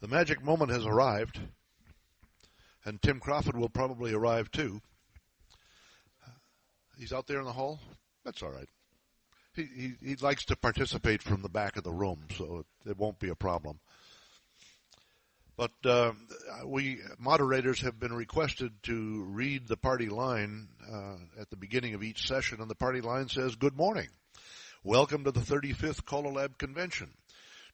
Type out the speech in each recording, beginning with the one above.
The magic moment has arrived, and Tim Crawford will probably arrive too. He's out there in the hall? That's all right. He likes to participate from the back of the room, so it won't be a problem. But we moderators have been requested to read the party line at the beginning of each session, and the party line says, "Good morning. Welcome to the 35th CALLERLAB Convention.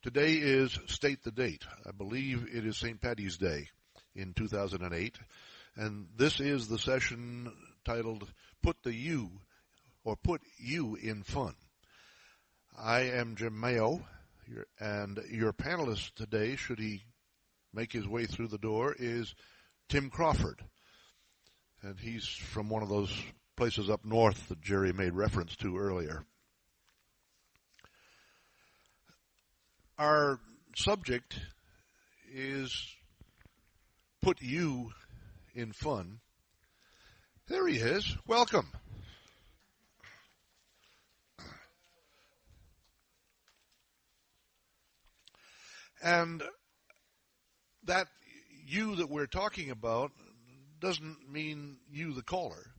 Today is State the Date. I believe it is St. Paddy's Day in 2008, and this is the session titled Put You in Fun. I am Jim Mayo, and your panelist today, should he make his way through the door, is Tim Crawford. And he's from one of those places up north that Jerry made reference to earlier. Our subject is Put You in Fun. There he is. Welcome. And that you that we're talking about doesn't mean you, the caller.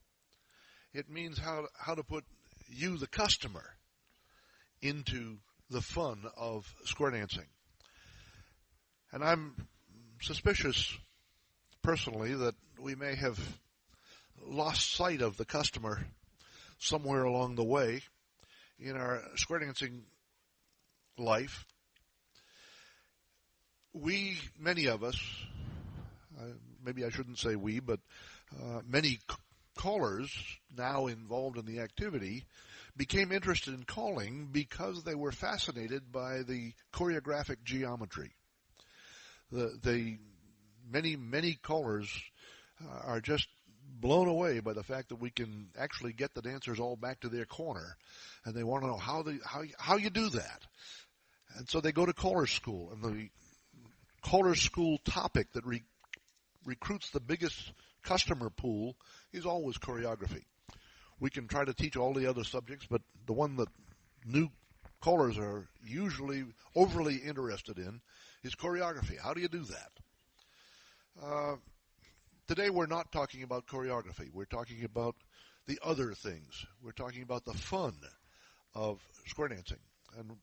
It means how to put you, the customer, into the fun of square dancing. And I'm suspicious, personally, that we may have lost sight of the customer somewhere along the way in our square dancing life. We, many of us, maybe I shouldn't say we, but many callers now involved in the activity became interested in calling because they were fascinated by the choreographic geometry. The many callers are just blown away by the fact that we can actually get the dancers all back to their corner, and they want to know how you do that. And so they go to caller school, and the caller school topic that recruits the biggest customer pool is always choreography. We can try to teach all the other subjects, but the one that new callers are usually overly interested in is choreography. How do you do that? Today we're not talking about choreography. We're talking about the other things. We're talking about the fun of square dancing. And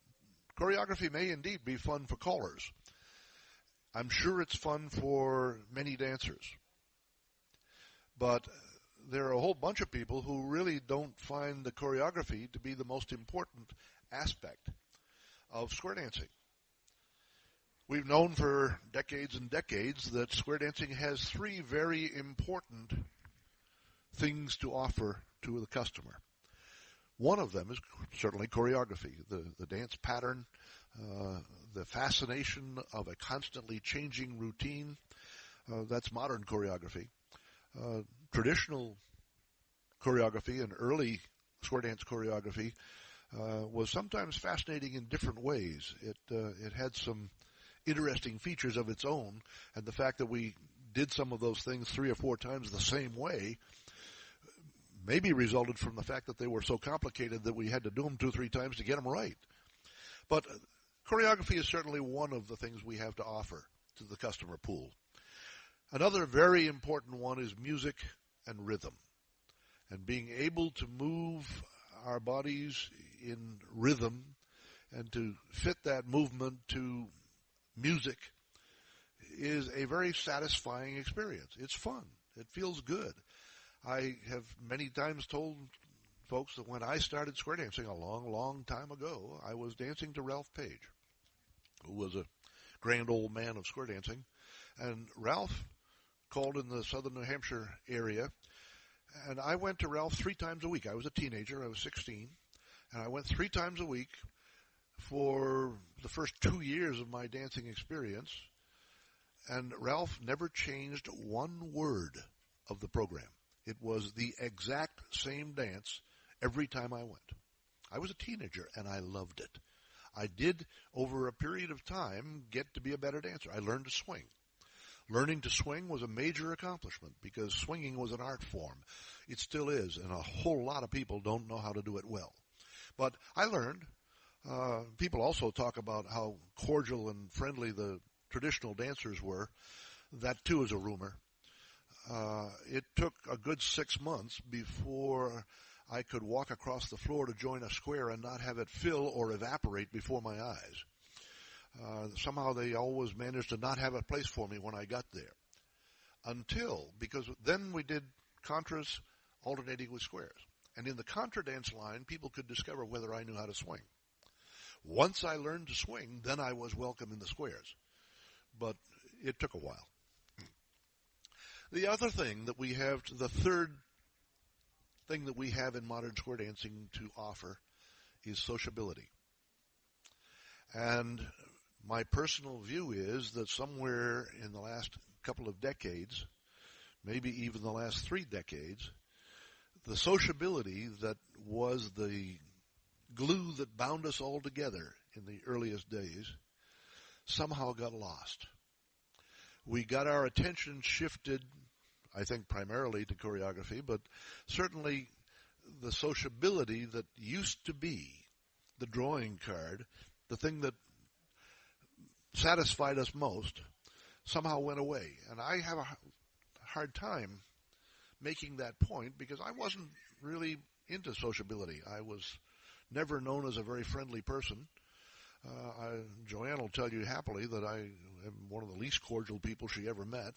choreography may indeed be fun for callers. I'm sure it's fun for many dancers. But there are a whole bunch of people who really don't find the choreography to be the most important aspect of square dancing. We've known for decades and decades that square dancing has three very important things to offer to the customer. One of them is certainly choreography, the dance pattern, the fascination of a constantly changing routine. That's modern choreography. Traditional choreography and early square dance choreography was sometimes fascinating in different ways. It had some interesting features of its own, and the fact that we did some of those things 3 or 4 times the same way maybe resulted from the fact that they were so complicated that we had to do them 2 or 3 times to get them right. But choreography is certainly one of the things we have to offer to the customer pool. Another very important one is music and rhythm, and being able to move our bodies in rhythm and to fit that movement to music is a very satisfying experience. It's fun. It feels good. I have many times told folks that when I started square dancing a long, long time ago, I was dancing to Ralph Page, who was a grand old man of square dancing. And Ralph called in the southern New Hampshire area, and I went to Ralph 3 times a week. I was a teenager. I was 16, and I went 3 times a week for the first 2 years of my dancing experience, and Ralph never changed one word of the program. It was the exact same dance every time I went. I was a teenager, and I loved it. I did, over a period of time, get to be a better dancer. I learned to swing. Learning to swing was a major accomplishment because swinging was an art form. It still is, and a whole lot of people don't know how to do it well. But I learned. People also talk about how cordial and friendly the traditional dancers were. That too is a rumor. It took a good 6 months before I could walk across the floor to join a square and not have it fill or evaporate before my eyes. Somehow they always managed to not have a place for me when I got there. Because then we did contras alternating with squares. And in the contra dance line, people could discover whether I knew how to swing. Once I learned to swing, then I was welcome in the squares. But it took a while. The other thing that we have, the third thing that we have in modern square dancing to offer is sociability. And my personal view is that somewhere in the last couple of decades, maybe even the last 3 decades, the sociability that was the glue that bound us all together in the earliest days somehow got lost. We got our attention shifted, I think primarily to choreography, but certainly the sociability that used to be the drawing card, the thing that satisfied us most, somehow went away. And I have a hard time making that point because I wasn't really into sociability. I was never known as a very friendly person. Joanne will tell you happily that I am one of the least cordial people she ever met.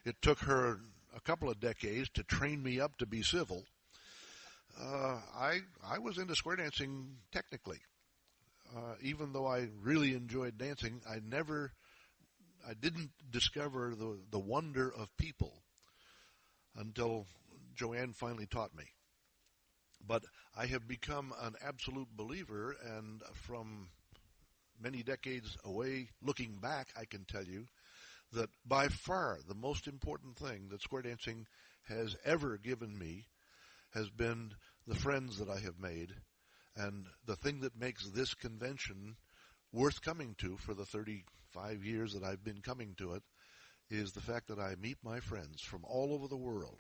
It took her a couple of decades to train me up to be civil. I was into square dancing technically. Even though I really enjoyed dancing, I didn't discover the wonder of people until Joanne finally taught me. But I have become an absolute believer, and from many decades away, looking back, I can tell you that by far the most important thing that square dancing has ever given me has been the friends that I have made. And the thing that makes this convention worth coming to for the 35 years that I've been coming to it is the fact that I meet my friends from all over the world.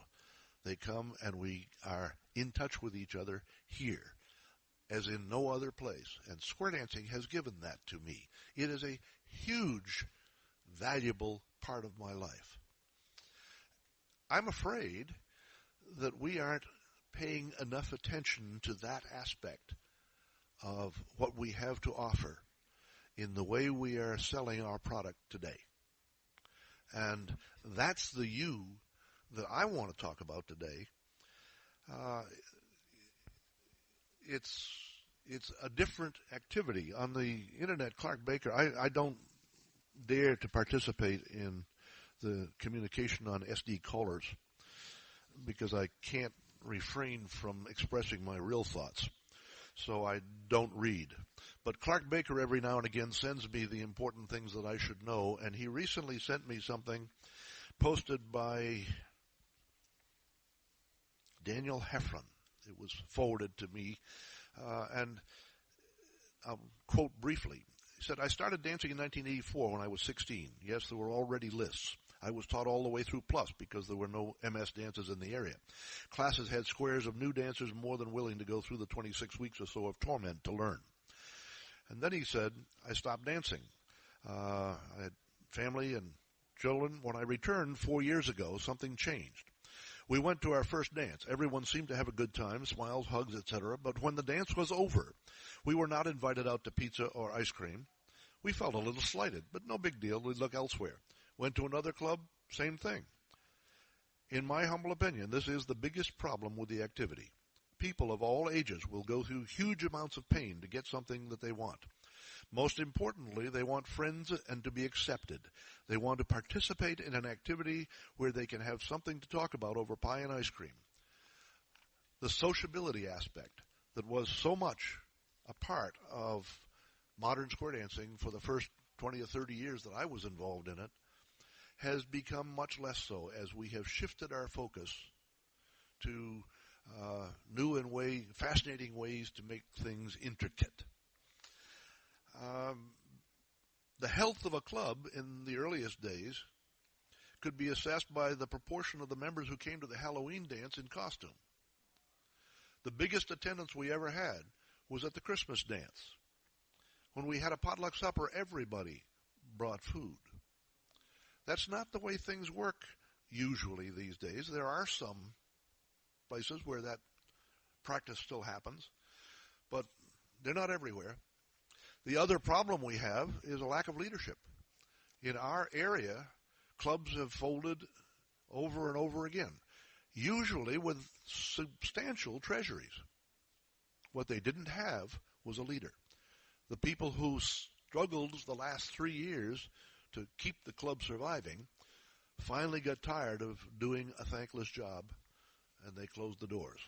They come and we are in touch with each other here, as in no other place. And square dancing has given that to me. It is a huge, valuable part of my life. I'm afraid that we aren't paying enough attention to that aspect of what we have to offer in the way we are selling our product today. And that's the you that I want to talk about today. It's a different activity. On the internet, Clark Baker, I don't dare to participate in the communication on SD callers because I can't refrain from expressing my real thoughts. So I don't read. But Clark Baker every now and again sends me the important things that I should know, and he recently sent me something posted by Daniel Heffron. It was forwarded to me, and I'll quote briefly. He said, I started dancing in 1984 when I was 16. Yes, there were already lists. I was taught all the way through plus because there were no MS dances in the area. Classes had squares of new dancers more than willing to go through the 26 weeks or so of torment to learn. And then he said, I stopped dancing. I had family and children. When I returned 4 years ago, something changed. We went to our first dance. Everyone seemed to have a good time, smiles, hugs, etc. But when the dance was over, we were not invited out to pizza or ice cream. We felt a little slighted, but no big deal. We'd look elsewhere. Went to another club, same thing. In my humble opinion, this is the biggest problem with the activity. People of all ages will go through huge amounts of pain to get something that they want. Most importantly, they want friends and to be accepted. They want to participate in an activity where they can have something to talk about over pie and ice cream. The sociability aspect that was so much a part of modern square dancing for the first 20 or 30 years that I was involved in it has become much less so as we have shifted our focus to new and fascinating ways to make things intricate. The health of a club in the earliest days could be assessed by the proportion of the members who came to the Halloween dance in costume. The biggest attendance we ever had was at the Christmas dance. When we had a potluck supper, everybody brought food. That's not the way things work usually these days. There are some places where that practice still happens, but they're not everywhere. The other problem we have is a lack of leadership. In our area, clubs have folded over and over again, usually with substantial treasuries. What they didn't have was a leader. The people who struggled the last 3 years to keep the club surviving finally got tired of doing a thankless job, and they closed the doors.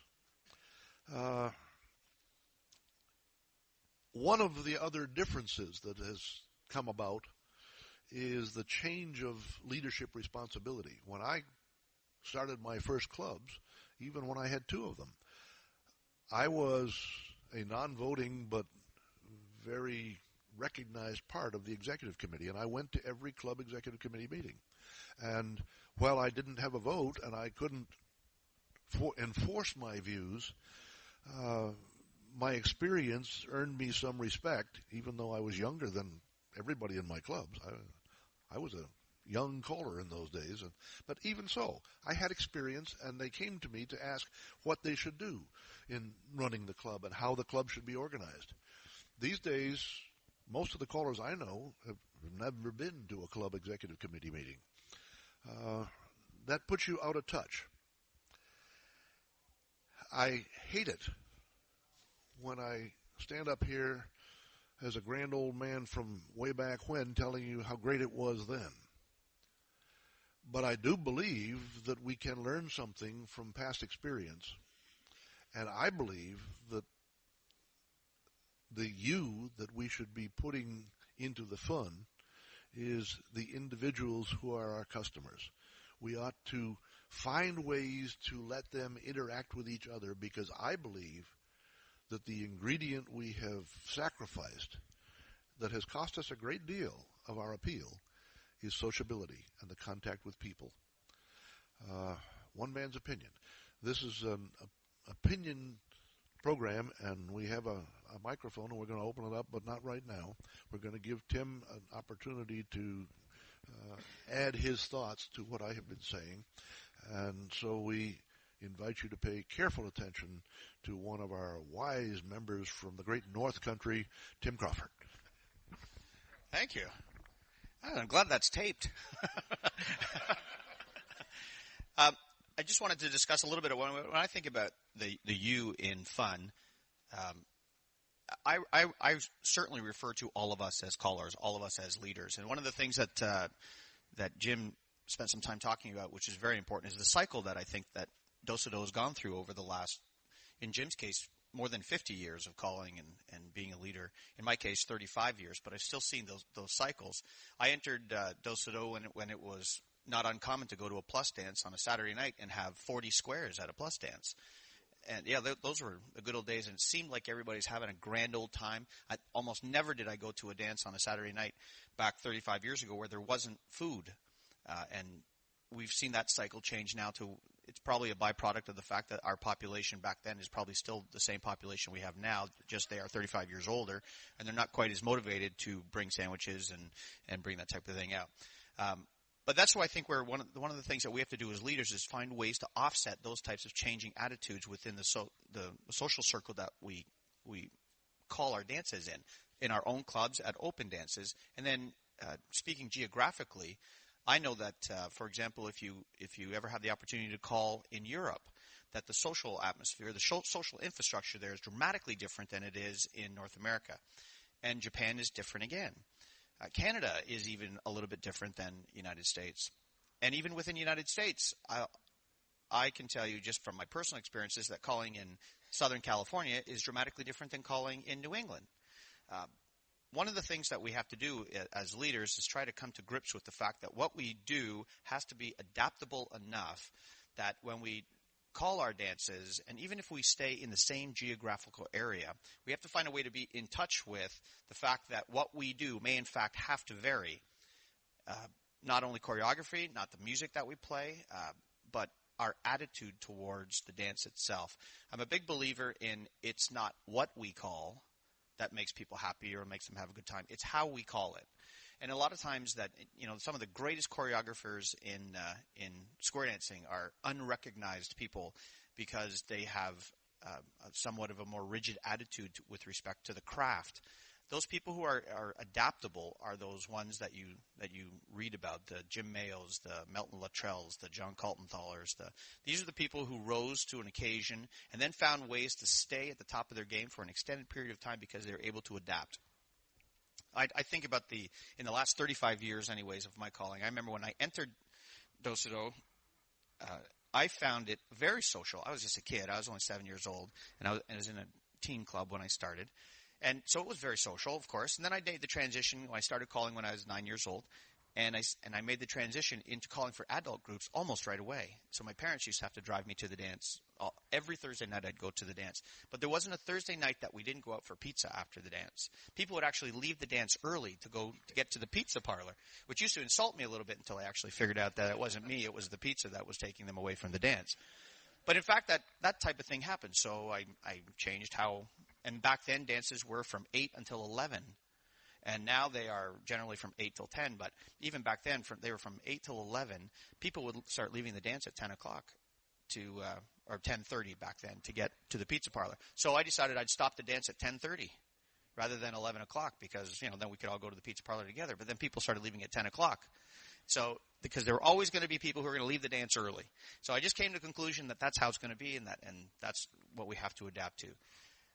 One of the other differences that has come about is the change of leadership responsibility. When I started my first clubs, even when I had 2 of them, I was a non-voting but very recognized part of the executive committee, and I went to every club executive committee meeting. And while I didn't have a vote and I couldn't enforce my views, my experience earned me some respect, even though I was younger than everybody in my clubs. I was a young caller in those days. But even so, I had experience, and they came to me to ask what they should do in running the club and how the club should be organized. These days, most of the callers I know have never been to a club executive committee meeting. That puts you out of touch. I hate it when I stand up here as a grand old man from way back when telling you how great it was then. But I do believe that we can learn something from past experience. And I believe that the you that we should be putting into the fun is the individuals who are our customers. We ought to find ways to let them interact with each other, because I believe that the ingredient we have sacrificed that has cost us a great deal of our appeal is sociability and the contact with people. One man's opinion. This is an opinion program, and we have a microphone, and we're going to open it up, but not right now. We're going to give Tim an opportunity to add his thoughts to what I have been saying. And so we invite you to pay careful attention to one of our wise members from the great North Country, Tim Crawford. Thank you. I'm glad that's taped. I just wanted to discuss a little bit of when I think about the you in fun. I certainly refer to all of us as callers, all of us as leaders. And one of the things that Jim spent some time talking about, which is very important, is the cycle that I think that Dos-a-Do has gone through over the last, in Jim's case, more than 50 years of calling and being a leader. In my case, 35 years, but I've still seen those cycles. I entered Dos-a-Do when it was not uncommon to go to a plus dance on a Saturday night and have 40 squares at a plus dance. And yeah, those were the good old days, and it seemed like everybody's having a grand old time. Almost never did I go to a dance on a Saturday night back 35 years ago where there wasn't food. And we've seen that cycle change now to, it's probably a byproduct of the fact that our population back then is probably still the same population we have now, just they are 35 years older, and they're not quite as motivated to bring sandwiches and bring that type of thing out. But that's why I think one of the things that we have to do as leaders is find ways to offset those types of changing attitudes within the social circle that we call our dances in our own clubs, at open dances. And then speaking geographically, I know that, for example, if you ever have the opportunity to call in Europe, that the social atmosphere, the social infrastructure there is dramatically different than it is in North America. And Japan is different again. Canada is even a little bit different than the United States. And even within the United States, I can tell you just from my personal experiences that calling in Southern California is dramatically different than calling in New England. One of the things that we have to do as leaders is try to come to grips with the fact that what we do has to be adaptable enough that when we call our dances, and even if we stay in the same geographical area, we have to find a way to be in touch with the fact that what we do may in fact have to vary. Not only choreography, not the music that we play, but our attitude towards the dance itself. I'm a big believer in it's not what we call that makes people happy or makes them have a good time. It's how we call it. And a lot of times that, some of the greatest choreographers in square dancing are unrecognized people because they have somewhat of a more rigid attitude with respect to the craft. Those people who are adaptable are those ones that you read about, the Jim Mayos, the Melton Luttrells, the John Kaltenthalers. These are the people who rose to an occasion and then found ways to stay at the top of their game for an extended period of time because they were able to adapt. I think about in the last 35 years anyways of my calling, I remember when I entered Dosido, I found it very social. I was just a kid. I was only 7 years old, and I was in a teen club when I started. And so it was very social, of course. And then I made the transition. I started calling when I was 9 years old. And I made the transition into calling for adult groups almost right away. So my parents used to have to drive me to the dance. Every Thursday night I'd go to the dance. But there wasn't a Thursday night that we didn't go out for pizza after the dance. People would actually leave the dance early to get to the pizza parlor, which used to insult me a little bit until I actually figured out that it wasn't me, it was the pizza that was taking them away from the dance. But in fact, that type of thing happened. So I changed how, and back then dances were from 8 until 11. And now they are generally from 8 till 10. But even back then, they were from 8 till 11. People would start leaving the dance at 10 o'clock or 10:30 back then to get to the pizza parlor. So I decided I'd stop the dance at 10:30 rather than 11 o'clock because, then we could all go to the pizza parlor together. But then people started leaving at 10 o'clock. So, because there were always going to be people who were going to leave the dance early. So I just came to the conclusion that that's how it's going to be and that's what we have to adapt to.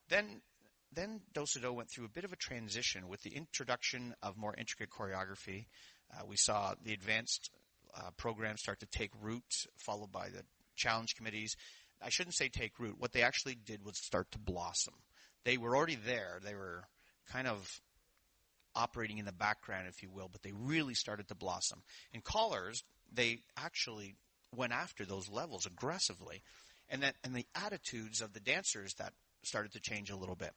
Then Dosido went through a bit of a transition with the introduction of more intricate choreography. We saw the advanced programs start to take root, followed by the challenge committees. I shouldn't say take root. What they actually did was start to blossom. They were already there. They were kind of operating in the background, if you will, but they really started to blossom. In Callers, they actually went after those levels aggressively, and the attitudes of the dancers that started to change a little bit.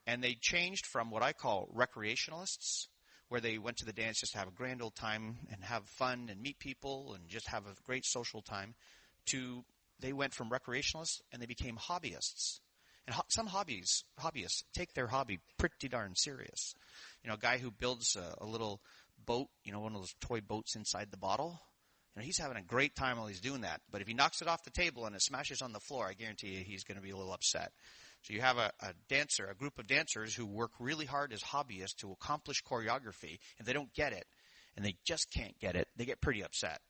And they changed from what I call recreationalists, where they went to the dance just to have a grand old time and have fun and meet people and just have a great social time, to they went from recreationalists and they became hobbyists. And some hobbyists take their hobby pretty darn serious. A guy who builds a little boat, one of those toy boats inside the bottle, he's having a great time while he's doing that. But if he knocks it off the table and it smashes on the floor, I guarantee you he's going to be a little upset. So you have a group of dancers who work really hard as hobbyists to accomplish choreography, and they don't get it, and they just can't get it. They get pretty upset.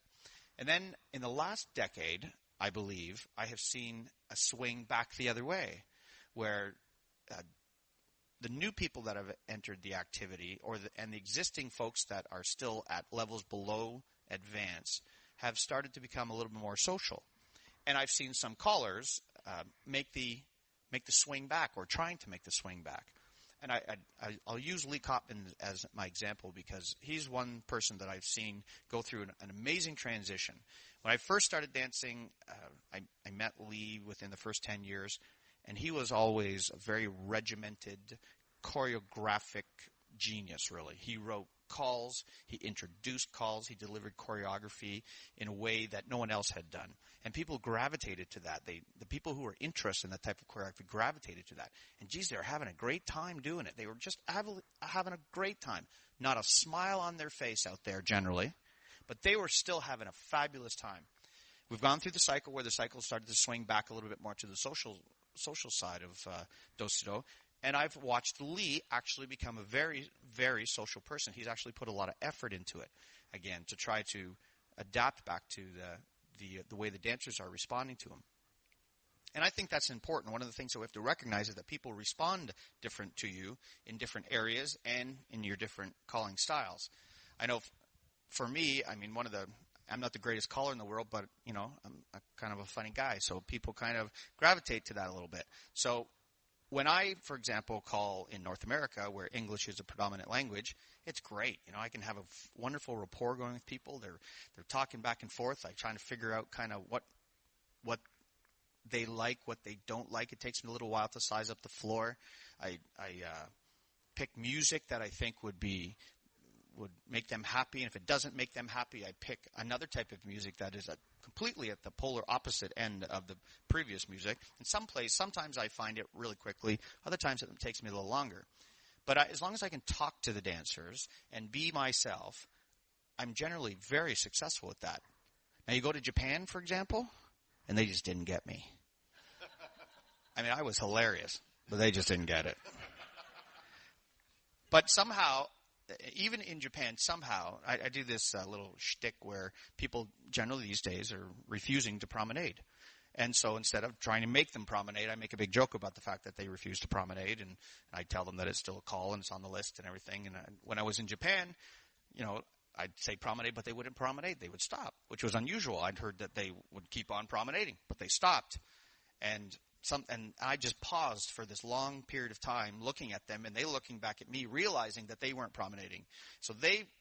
And then in the last decade, I believe, I have seen a swing back the other way, where the new people that have entered the activity and the existing folks that are still at levels below advanced have started to become a little bit more social. And I've seen some callers make the swing back, or trying to make the swing back. And I'll use Lee Kottman as my example because he's one person that I've seen go through an amazing transition. When I first started dancing, I met Lee within the first 10 years, and he was always a very regimented, choreographic genius, really. He wrote calls, he introduced calls, he delivered choreography in a way that no one else had done. And people gravitated to that. The people who were interested in that type of choreography gravitated to that. And geez, they were having a great time doing it. They were just having a great time. Not a smile on their face out there generally, but they were still having a fabulous time. We've gone through the cycle where the cycle started to swing back a little bit more to the social side of Dosido. And I've watched Lee actually become a very, very social person. He's actually put a lot of effort into it, again, to try to adapt back to the way the dancers are responding to him. And I think that's important. One of the things that we have to recognize is that people respond different to you in different areas and in your different calling styles. I know for me, I'm not the greatest caller in the world, but, I'm a kind of a funny guy. So people kind of gravitate to that a little bit. So when I, for example, call in North America where English is a predominant language, it's great. I can have a wonderful rapport going with people. They're talking back and forth. I'm trying to figure out kind of what they like, what they don't like. It takes me a little while to size up the floor. I pick music that I think would make them happy, and if it doesn't make them happy, I pick another type of music that is completely at the polar opposite end of the previous music. And sometimes I find it really quickly. Other times it takes me a little longer. But as long as I can talk to the dancers and be myself, I'm generally very successful with that. Now, you go to Japan, for example, and they just didn't get me. I mean, I was hilarious, but they just didn't get it. But somehow, even in Japan, somehow, I do this little shtick where people generally these days are refusing to promenade. And so instead of trying to make them promenade, I make a big joke about the fact that they refuse to promenade, and I tell them that it's still a call and it's on the list and everything. And when I was in Japan, I'd say promenade, but they wouldn't promenade. They would stop, which was unusual. I'd heard that they would keep on promenading, but they stopped. And I just paused for this long period of time looking at them, and they looking back at me, realizing that they weren't promenading. So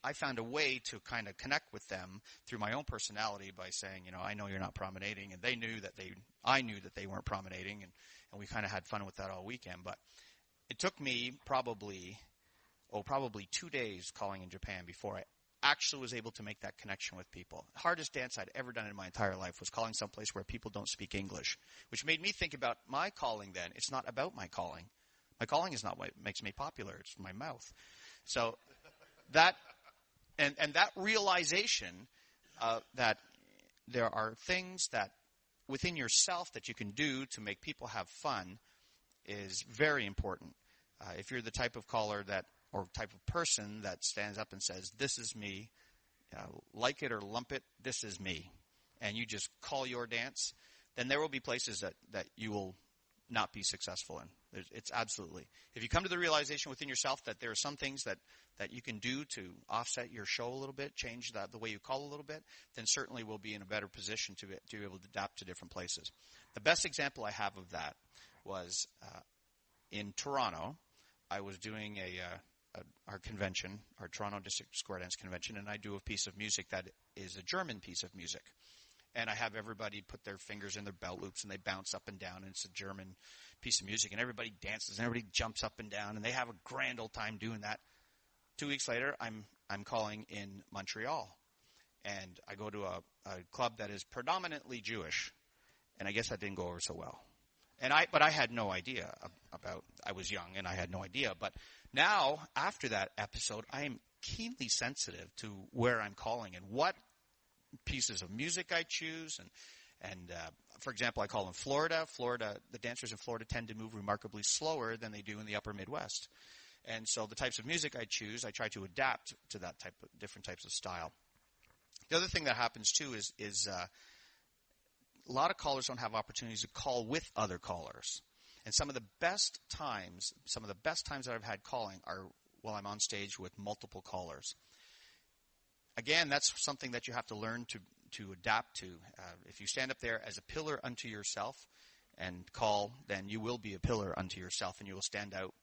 I found a way to kind of connect with them through my own personality by saying, I know you're not promenading, and I knew that they weren't promenading, and we kind of had fun with that all weekend. But it took me probably 2 days calling in Japan before I actually was able to make that connection with people. The hardest dance I'd ever done in my entire life was calling someplace where people don't speak English, which made me think about my calling then. It's not about my calling. My calling is not what makes me popular. It's my mouth. So that and that realization that there are things that within yourself that you can do to make people have fun is very important. If you're the type of caller or type of person that stands up and says, this is me, like it or lump it, this is me, and you just call your dance, then there will be places that you will not be successful in. It's absolutely. If you come to the realization within yourself that there are some things that you can do to offset your show a little bit, change the way you call a little bit, then certainly we'll be in a better position to be able to adapt to different places. The best example I have of that was in Toronto. I was doing our convention, our Toronto District Square Dance Convention, and I do a piece of music that is a German piece of music. And I have everybody put their fingers in their belt loops, and they bounce up and down, and it's a German piece of music, and everybody dances, and everybody jumps up and down, and they have a grand old time doing that. 2 weeks later, I'm calling in Montreal, and I go to a club that is predominantly Jewish, and I guess that didn't go over so well. But I had no idea about. I was young and I had no idea. But now, after that episode, I am keenly sensitive to where I'm calling and what pieces of music I choose. And for example, I call in Florida. The dancers in Florida tend to move remarkably slower than they do in the upper Midwest. And so the types of music I choose, I try to adapt to that different types of style. The other thing that happens too is a lot of callers don't have opportunities to call with other callers. And some of the best times that I've had calling are while I'm on stage with multiple callers. Again, that's something that you have to learn to adapt to. If you stand up there as a pillar unto yourself and call, then you will be a pillar unto yourself and you will stand out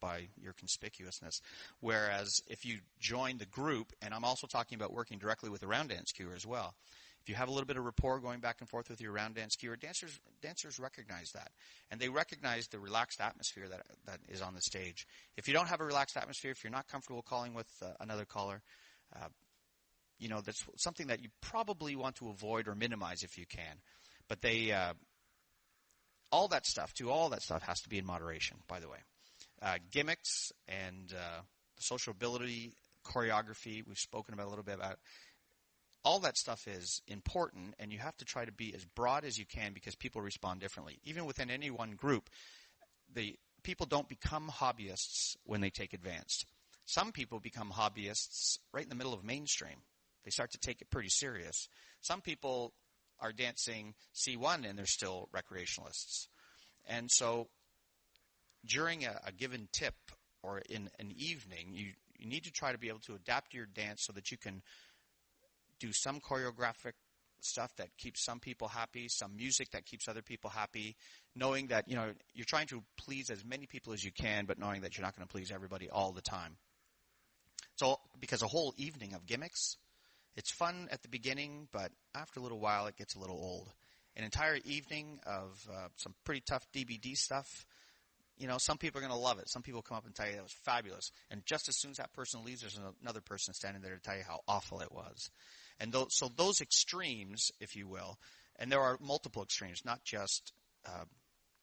by your conspicuousness. Whereas if you join the group, and I'm also talking about working directly with a round dance cuer as well, if you have a little bit of rapport going back and forth with your round dance cuer, dancers recognize that. And they recognize the relaxed atmosphere that is on the stage. If you don't have a relaxed atmosphere, if you're not comfortable calling with another caller, that's something that you probably want to avoid or minimize if you can. But all that stuff has to be in moderation, by the way. Gimmicks and social ability, choreography, we've spoken about a little bit about. All that stuff is important, and you have to try to be as broad as you can because people respond differently. Even within any one group, the people don't become hobbyists when they take advanced. Some people become hobbyists right in the middle of mainstream. They start to take it pretty serious. Some people are dancing C1 and they're still recreationalists. And so during a given tip or in an evening, you need to try to be able to adapt your dance so that you can do some choreographic stuff that keeps some people happy, some music that keeps other people happy, knowing that you're trying to please as many people as you can, but knowing that you're not going to please everybody all the time. So because a whole evening of gimmicks, it's fun at the beginning, but after a little while it gets a little old. An entire evening of some pretty tough DBD stuff, some people are going to love it. Some people come up and tell you that was fabulous. And just as soon as that person leaves, there's another person standing there to tell you how awful it was. And so those extremes, if you will, and there are multiple extremes, not just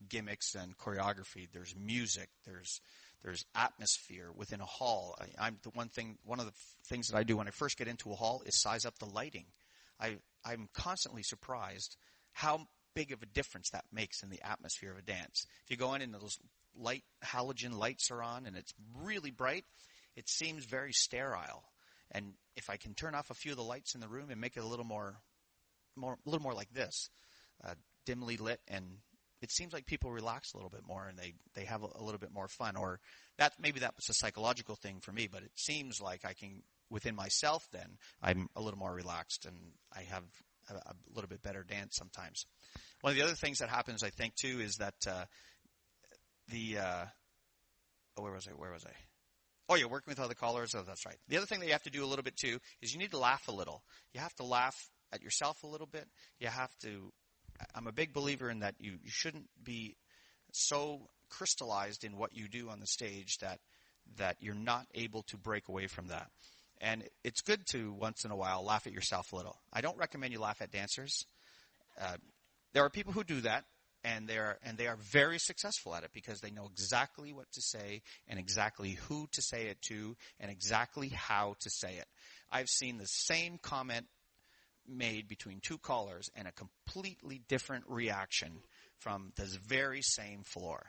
gimmicks and choreography. There's music. There's There's atmosphere within a hall. One of the things that I do when I first get into a hall is size up the lighting. I'm constantly surprised how big of a difference that makes in the atmosphere of a dance. If you go in and those halogen lights are on and it's really bright, it seems very sterile. And if I can turn off a few of the lights in the room and make it a little more like this, dimly lit, and it seems like people relax a little bit more and they have a little bit more fun. Or maybe that was a psychological thing for me, but it seems like I can, within myself then, I'm a little more relaxed and I have a little bit better dance sometimes. One of the other things that happens, I think, too, is that where was I? Oh, you're working with other callers? Oh, that's right. The other thing that you have to do a little bit, too, is you need to laugh a little. You have to laugh at yourself a little bit. I'm a big believer in that you shouldn't be so crystallized in what you do on the stage that you're not able to break away from that. And it's good to, once in a while, laugh at yourself a little. I don't recommend you laugh at dancers. There are people who do that, and they are very successful at it because they know exactly what to say and exactly who to say it to and exactly how to say it. I've seen the same comment made between two callers and a completely different reaction from this very same floor.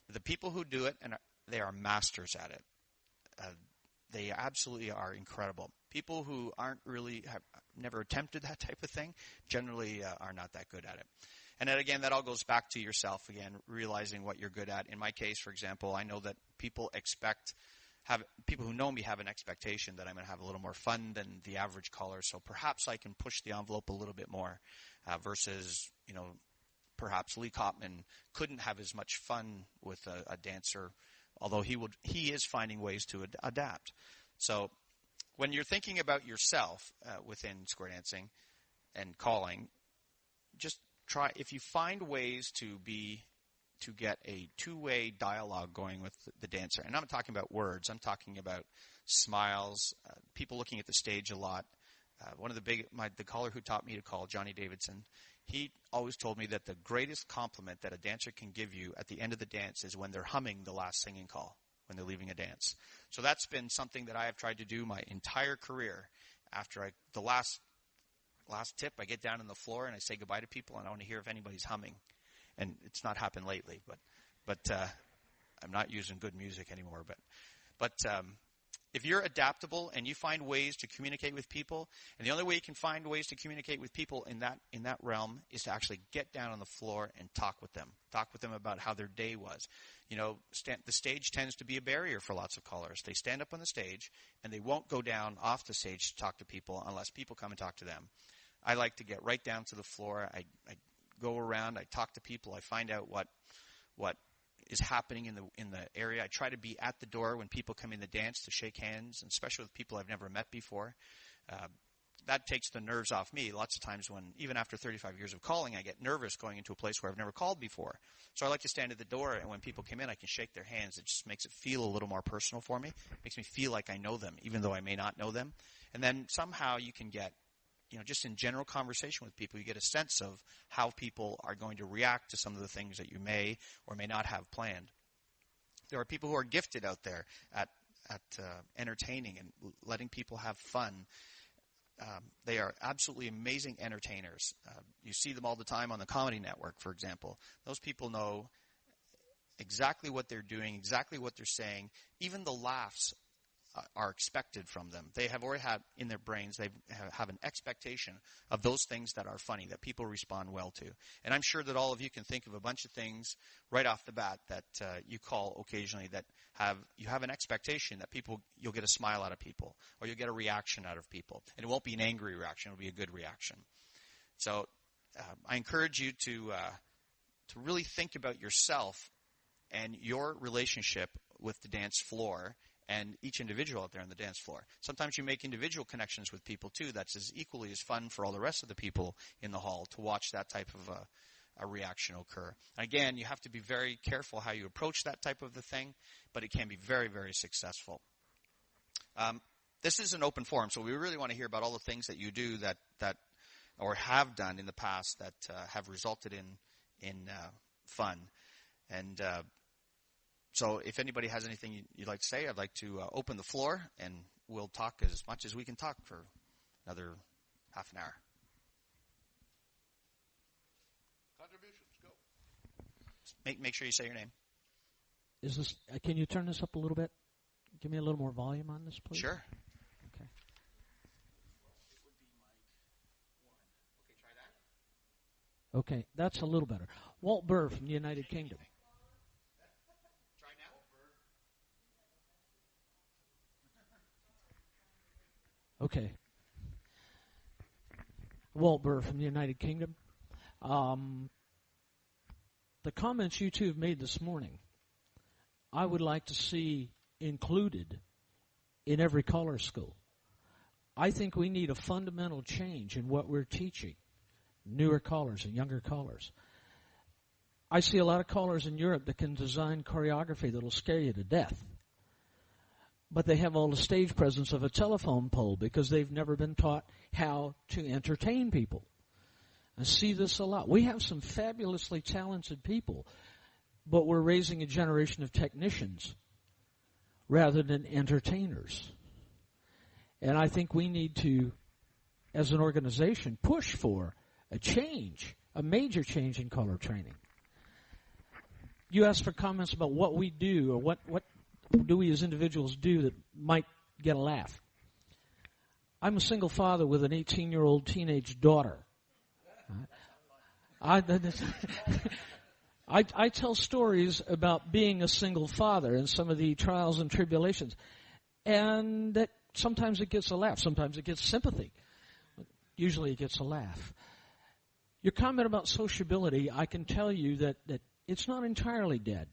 The people who do it, and they are masters at it. They absolutely are incredible. People who have never attempted that type of thing generally are not that good at it. And then again, that all goes back to yourself again, realizing what you're good at. In my case, for example, I know that people who know me have an expectation that I'm going to have a little more fun than the average caller. So perhaps I can push the envelope a little bit more versus, perhaps Lee Kopman couldn't have as much fun with a dancer, although he is finding ways to adapt. So when you're thinking about yourself within square dancing and calling, just try, if you find ways to get a two-way dialogue going with the dancer. And I'm not talking about words. I'm talking about smiles, people looking at the stage a lot. One of the caller who taught me to call, Johnny Davidson, he always told me that the greatest compliment that a dancer can give you at the end of the dance is when they're humming the last singing call, when they're leaving a dance. So that's been something that I have tried to do my entire career. After the last tip, I get down on the floor and I say goodbye to people and I want to hear if anybody's humming. And it's not happened lately, but I'm not using good music anymore. But if you're adaptable and you find ways to communicate with people, and the only way you can find ways to communicate with people in that realm is to actually get down on the floor and talk with them about how their day was. The stage tends to be a barrier for lots of callers. They stand up on the stage and they won't go down off the stage to talk to people unless people come and talk to them. I like to get right down to the floor. I go around, I talk to people, I find out what is happening in the area. I try to be at the door when people come in the dance to shake hands, and especially with people I've never met before. That takes the nerves off me. Lots of times when, even after 35 years of calling, I get nervous going into a place where I've never called before. So I like to stand at the door, and when people come in, I can shake their hands. It just makes it feel a little more personal for me. It makes me feel like I know them, even though I may not know them. And then somehow you can get, just in general conversation with people, you get a sense of how people are going to react to some of the things that you may or may not have planned. There are people who are gifted out there at entertaining and letting people have fun. They are absolutely amazing entertainers. You see them all the time on the Comedy Network, for example. Those people know exactly what they're doing, exactly what they're saying. Even the laughs are expected from them. They have already had in their brains, they have an expectation of those things that are funny, that people respond well to. And I'm sure that all of you can think of a bunch of things right off the bat that you call occasionally that you have an expectation that you'll get a smile out of people, or you'll get a reaction out of people. And it won't be an angry reaction, it'll be a good reaction. So I encourage you to really think about yourself and your relationship with the dance floor and each individual out there on the dance floor. Sometimes you make individual connections with people, too. That's as equally as fun for all the rest of the people in the hall to watch that type of a reaction occur. Again, you have to be very careful how you approach that type of a thing, but it can be very, very successful. This is an open forum, so we really want to hear about all the things that you do that or have done in the past that have resulted in fun. And So if anybody has anything you'd like to say, I'd like to open the floor, and we'll talk as much as we can talk for another half an hour. Contributions, go. Make sure you say your name. Is this? Can you turn this up a little bit? Give me a little more volume on this, please. Sure. Okay. It would be mic 1. Okay, try that. Okay, that's a little better. Walt Burr from the United Kingdom. Try now. Okay. Walt Burr from the United Kingdom. The comments you two have made this morning, I would like to see included in every caller school. I think we need a fundamental change in what we're teaching newer callers and younger callers. I see a lot of callers in Europe that can design choreography that'll scare you to death. But they have all the stage presence of a telephone pole because they've never been taught how to entertain people. I see this a lot. We have some fabulously talented people, but we're raising a generation of technicians rather than entertainers. And I think we need to, as an organization, push for a change, a major change in caller training. You asked for comments about what we do or what do we as individuals do that might get a laugh. I'm a single father with an 18-year-old teenage daughter. I tell stories about being a single father and some of the trials and tribulations. And that sometimes it gets a laugh. Sometimes it gets sympathy. Usually it gets a laugh. Your comment about sociability, I can tell you that it's not entirely dead.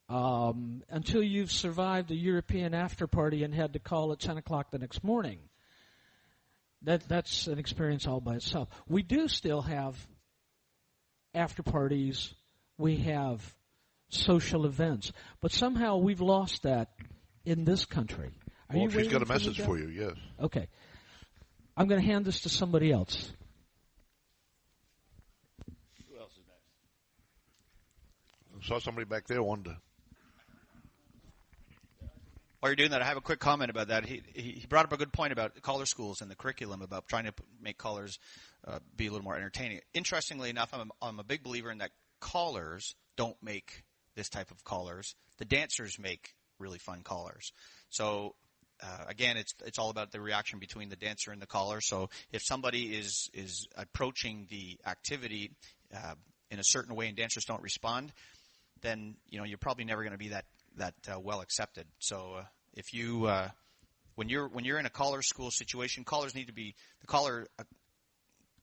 Until you've survived a European after party and had to call at 10 o'clock the next morning. That's an experience all by itself. We do still have after parties. We have social events. But somehow we've lost that in this country. Well, she's got a message for you, yes. Okay. I'm going to hand this to somebody else. Who else is next? I saw somebody back there wanted to. While you're doing that, I have a quick comment about that. He brought up a good point about caller schools and the curriculum, about trying to make callers be a little more entertaining. Interestingly enough, I'm a big believer in that callers don't make this type of callers. The dancers make really fun callers. So, again, it's all about the reaction between the dancer and the caller. So if somebody is approaching the activity in a certain way and dancers don't respond, then you're probably never going to be that well accepted. So if you when you're in a caller school situation, callers need to be the caller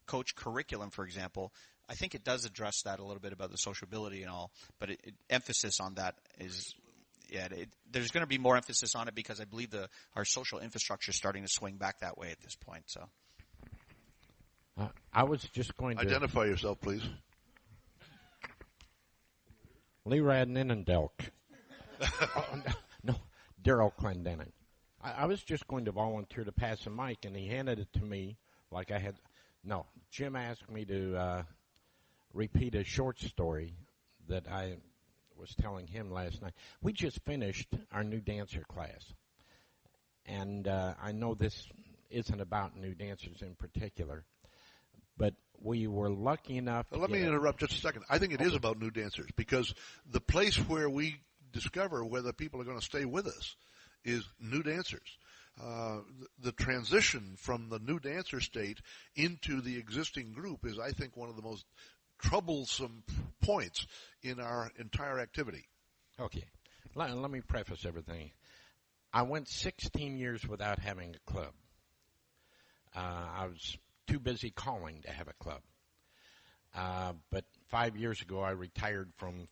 coach curriculum, for example. I think it does address that a little bit about the sociability and all, but emphasis on that is there's going to be more emphasis on it because I believe our social infrastructure is starting to swing back that way at this point. So I was just going to identify yourself, please. Lee Radnan and Delk. No, Daryl Clendenin. I was just going to volunteer to pass a mic, and he handed it to me like I had. No, Jim asked me to repeat a short story that I was telling him last night. We just finished our new dancer class, and I know this isn't about new dancers in particular, but we were lucky enough. Let me interrupt just a second. I think it is about new dancers because the place where we discover whether people are going to stay with us is new dancers. The transition from the new dancer state into the existing group is, I think, one of the most troublesome points in our entire activity. Okay. Let me preface everything. I went 16 years without having a club. I was too busy calling to have a club. But 5 years ago, I retired from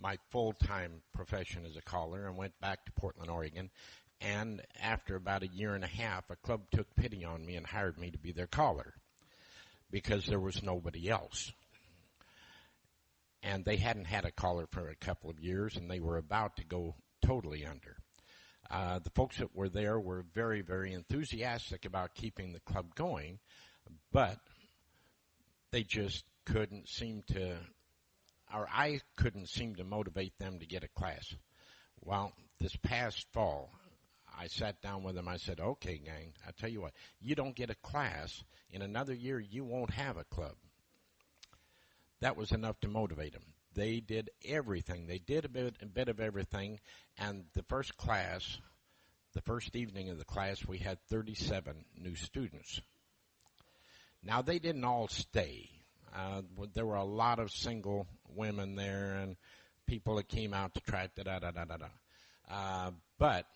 my full-time profession as a caller and went back to Portland, Oregon. And after about a year and a half, a club took pity on me and hired me to be their caller because there was nobody else. And they hadn't had a caller for a couple of years, and they were about to go totally under. The folks that were there were very, very enthusiastic about keeping the club going, but they just couldn't seem to, or I couldn't seem to motivate them to get a class. Well, this past fall, I sat down with them. I said, okay, gang, I tell you what, you don't get a class. In another year, you won't have a club. That was enough to motivate them. They did everything. They did a bit of everything. And the first class, the first evening of the class, we had 37 new students. Now, they didn't all stay. There were a lot of single women there and people that came out to try but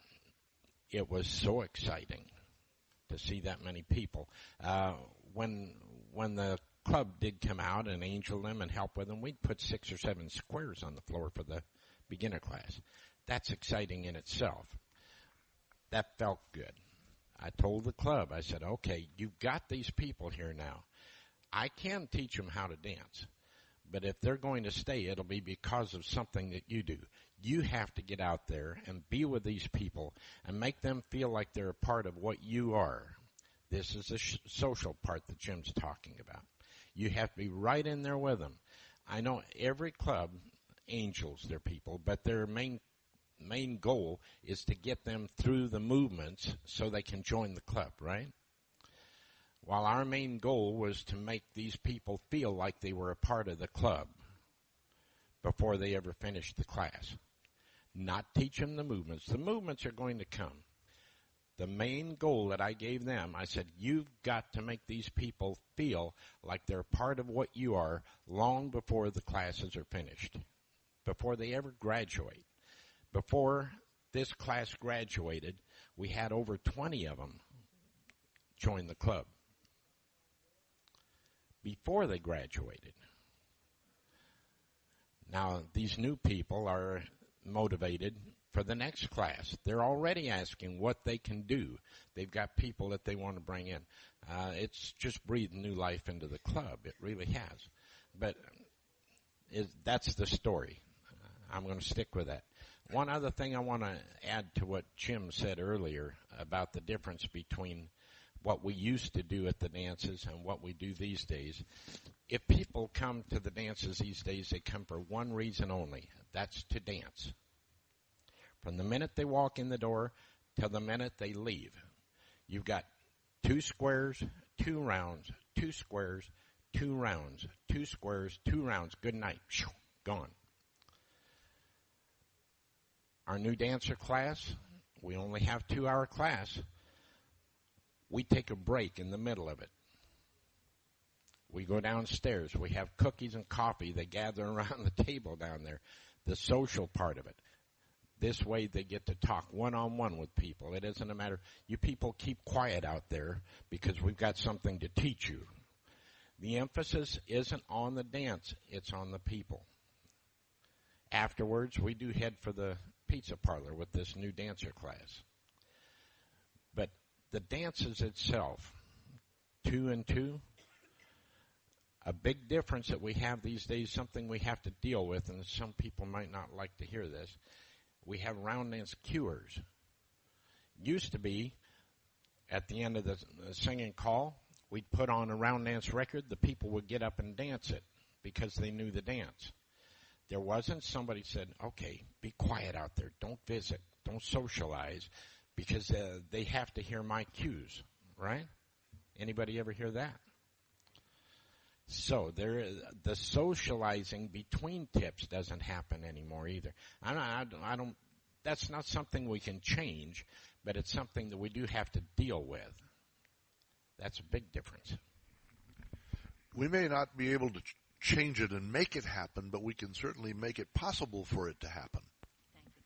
it was so exciting to see that many people. When the club did come out and angel them and help with them, we'd put 6 or 7 squares on the floor for the beginner class. That's exciting in itself. That felt good. I told the club, I said, okay, you've got these people here now. I can teach them how to dance, but if they're going to stay, it'll be because of something that you do. You have to get out there and be with these people and make them feel like they're a part of what you are. This is the social part that Jim's talking about. You have to be right in there with them. I know every club angels their people, but their main goal is to get them through the movements so they can join the club, right? While our main goal was to make these people feel like they were a part of the club before they ever finished the class. Not teach them the movements. The movements are going to come. The main goal that I gave them, I said, you've got to make these people feel like they're part of what you are long before the classes are finished, before they ever graduate. Before this class graduated, we had over 20 of them join the club. Before they graduated. Now, these new people are motivated for the next class. They're already asking what they can do. They've got people that they want to bring in. It's just breathed new life into the club. It really has. But that's the story. I'm going to stick with that. One other thing I want to add to what Jim said earlier about the difference between what we used to do at the dances and what we do these days. If people come to the dances these days, they come for one reason only. That's to dance. From the minute they walk in the door till the minute they leave, you've got 2 squares, 2 rounds, 2 squares, 2 rounds, 2 squares, 2 rounds. Good night. Gone. Our new dancer class, we only have 2-hour class. We take a break in the middle of it. We go downstairs. We have cookies and coffee. They gather around the table down there. The social part of it. This way they get to talk one-on-one with people. It isn't a matter, you people keep quiet out there because we've got something to teach you. The emphasis isn't on the dance. It's on the people. Afterwards, we do head for the pizza parlor with this new dancer class. But the dances itself, 2 and 2, a big difference that we have these days, something we have to deal with, and some people might not like to hear this, we have round dance cuers. Used to be, at the end of the singing call, we'd put on a round dance record, the people would get up and dance it because they knew the dance. There wasn't somebody said, okay, be quiet out there, don't visit, don't socialize, because they have to hear my cues, right? Anybody ever hear that? So the socializing between tips doesn't happen anymore either. I don't. That's not something we can change, but it's something that we do have to deal with. That's a big difference. We may not be able to change it and make it happen, but we can certainly make it possible for it to happen. Thank you,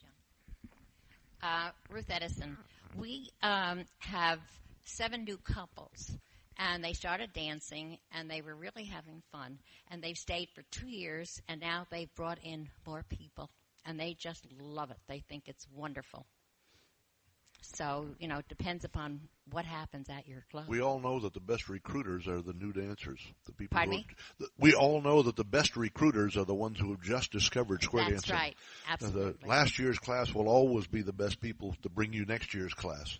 John. Ruth Edison, we have 7 new couples, and they started dancing, and they were really having fun, and they've stayed for 2 years, and now they've brought in more people, and they just love it. They think it's wonderful. So, it depends upon what happens at your club. We all know that the best recruiters are the new dancers. The people. Pardon me? We all know that the best recruiters are the ones who have just discovered square dancing. That's right. Absolutely. The last year's class will always be the best people to bring you next year's class.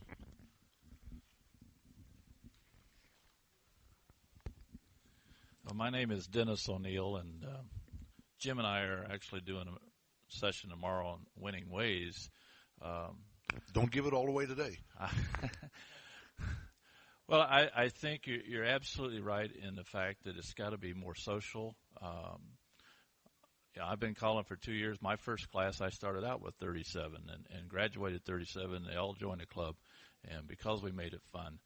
Well, my name is Dennis O'Neill, and Jim and I are actually doing session tomorrow on winning ways. Don't give it all away today. Well, I think you're absolutely right in the fact that it's got to be more social. I've been calling for 2 years. My first class, I started out with 37 and graduated 37. They all joined the club, and because we made it fun.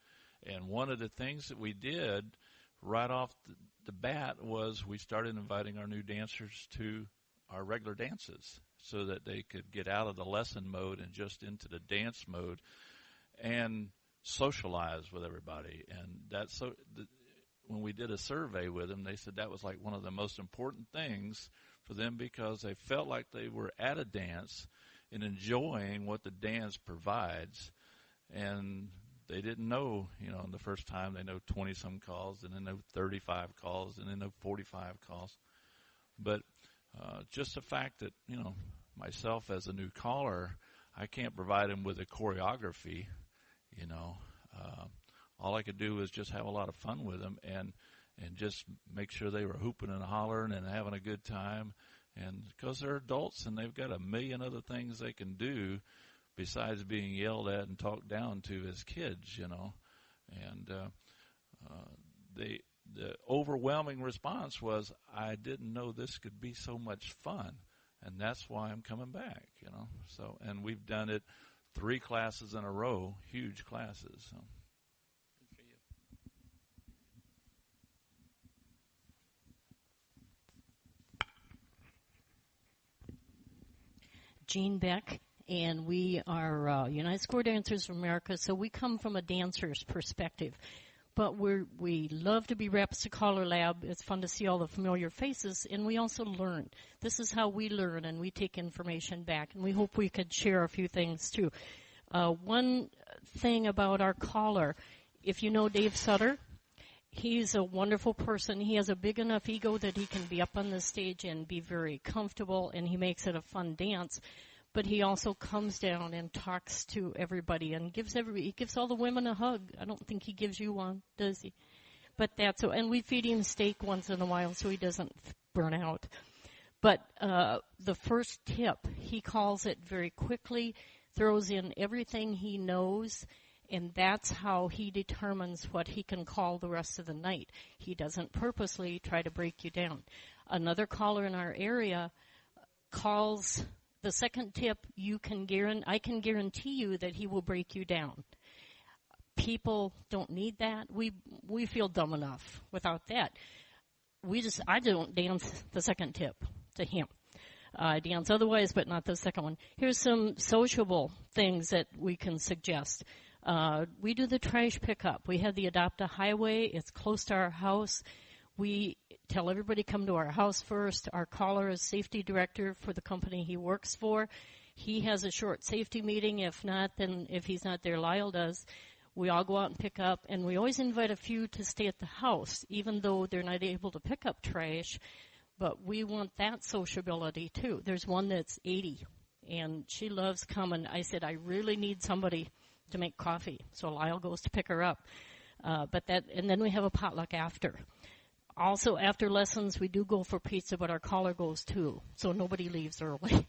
And one of the things that we did right off the bat was we started inviting our new dancers to our regular dances so that they could get out of the lesson mode and just into the dance mode and socialize with everybody. And that's when we did a survey with them, they said that was like one of the most important things for them because they felt like they were at a dance and enjoying what the dance provides. And they didn't know, the first time they know 20-some calls, and then know 35 calls, and then know 45 calls. But just the fact that, myself as a new caller, I can't provide them with a choreography, all I could do was just have a lot of fun with them and just make sure they were hooping and hollering and having a good time. And because they're adults and they've got a million other things they can do besides being yelled at and talked down to as kids, And the overwhelming response was, I didn't know this could be so much fun. And that's why I'm coming back, So, and we've done it 3 classes in a row, huge classes. So. Good for you. Jean Beck, and we are United Square Dancers of America, so we come from a dancer's perspective. But we love to be reps to CALLERLAB. It's fun to see all the familiar faces, and we also learn. This is how we learn, and we take information back, and we hope we could share a few things, too. One thing about our caller, if you know Dave Sutter, he's a wonderful person. He has a big enough ego that he can be up on the stage and be very comfortable, and he makes it a fun dance. But he also comes down and talks to everybody and he gives all the women a hug. I don't think he gives you one, does he? But and we feed him steak once in a while so he doesn't burn out. But the first tip, he calls it very quickly, throws in everything he knows, and that's how he determines what he can call the rest of the night. He doesn't purposely try to break you down. Another caller in our area calls. The second tip, I can guarantee you that he will break you down. People don't need that. We feel dumb enough without that. I don't dance the second tip to him. I dance otherwise, but not the second one. Here's some sociable things that we can suggest. We do the trash pickup. We have the Adopt a Highway. It's close to our house. We tell everybody come to our house first. Our caller is safety director for the company he works for. He has a short safety meeting. If not, then if he's not there, Lyle does. We all go out and pick up, and we always invite a few to stay at the house, even though they're not able to pick up trash. But we want that sociability, too. There's one that's 80, and she loves coming. I said, I really need somebody to make coffee. So Lyle goes to pick her up. And then we have a potluck after. Also, after lessons, we do go for pizza, but our caller goes too, so nobody leaves early.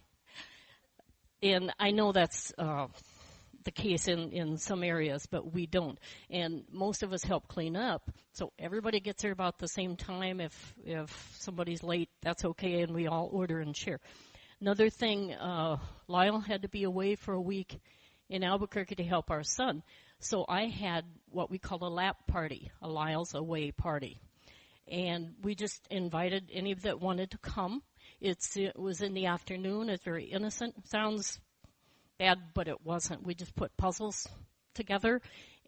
And I know that's the case in some areas, but we don't. And most of us help clean up, so everybody gets there about the same time. If somebody's late, that's okay, and we all order and share. Another thing, Lyle had to be away for a week in Albuquerque to help our son, so I had what we call a lap party, a Lyle's away party. And we just invited any that wanted to come. It was in the afternoon. It's very innocent. Sounds bad, but it wasn't. We just put puzzles together,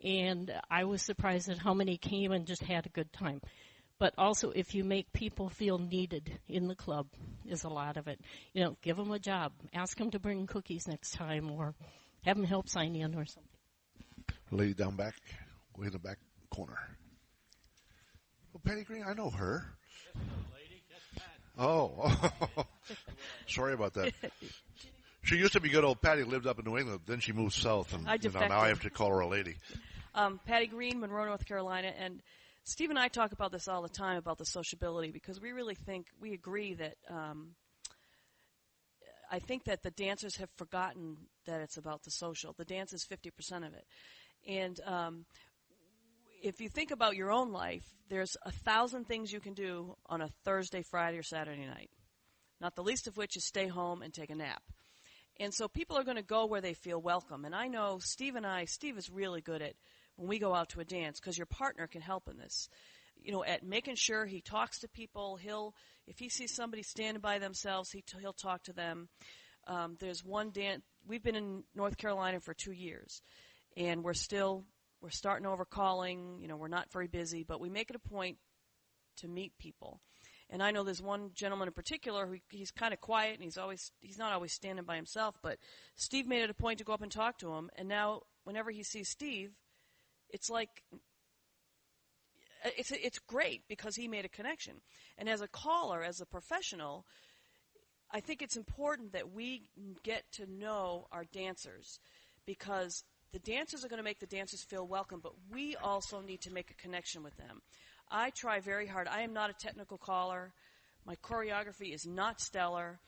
and I was surprised at how many came and just had a good time. But also, if you make people feel needed in the club, is a lot of it. Give them a job. Ask them to bring cookies next time, or have them help sign in or something. Lady down back, way in the back corner. Oh, Patty Green, I know her. Lady, that's Pat. Oh, sorry about that. She used to be good old Patty, lived up in New England. Then she moved south, and now I have to call her a lady. Patty Green, Monroe, North Carolina, and Steve and I talk about this all the time, about the sociability, because we really think, we agree that I think that the dancers have forgotten that it's about the social. The dance is 50% of it. And if you think about your own life, there's 1,000 things you can do on a Thursday, Friday, or Saturday night, not the least of which is stay home and take a nap. And so people are going to go where they feel welcome. And I know Steve is really good at when we go out to a dance, because your partner can help in this, at making sure he talks to people. If he sees somebody standing by themselves, he'll talk to them. There's one dance. We've been in North Carolina for 2 years, and we're starting over calling. We're not very busy, but we make it a point to meet people. And I know there's one gentleman in particular who he's kind of quiet, and he's not always standing by himself. But Steve made it a point to go up and talk to him. And now, whenever he sees Steve, it's like it's great because he made a connection. And as a caller, as a professional, I think it's important that we get to know our dancers, because the dancers are going to make the dancers feel welcome, but we also need to make a connection with them. I try very hard. I am not a technical caller. My choreography is not stellar,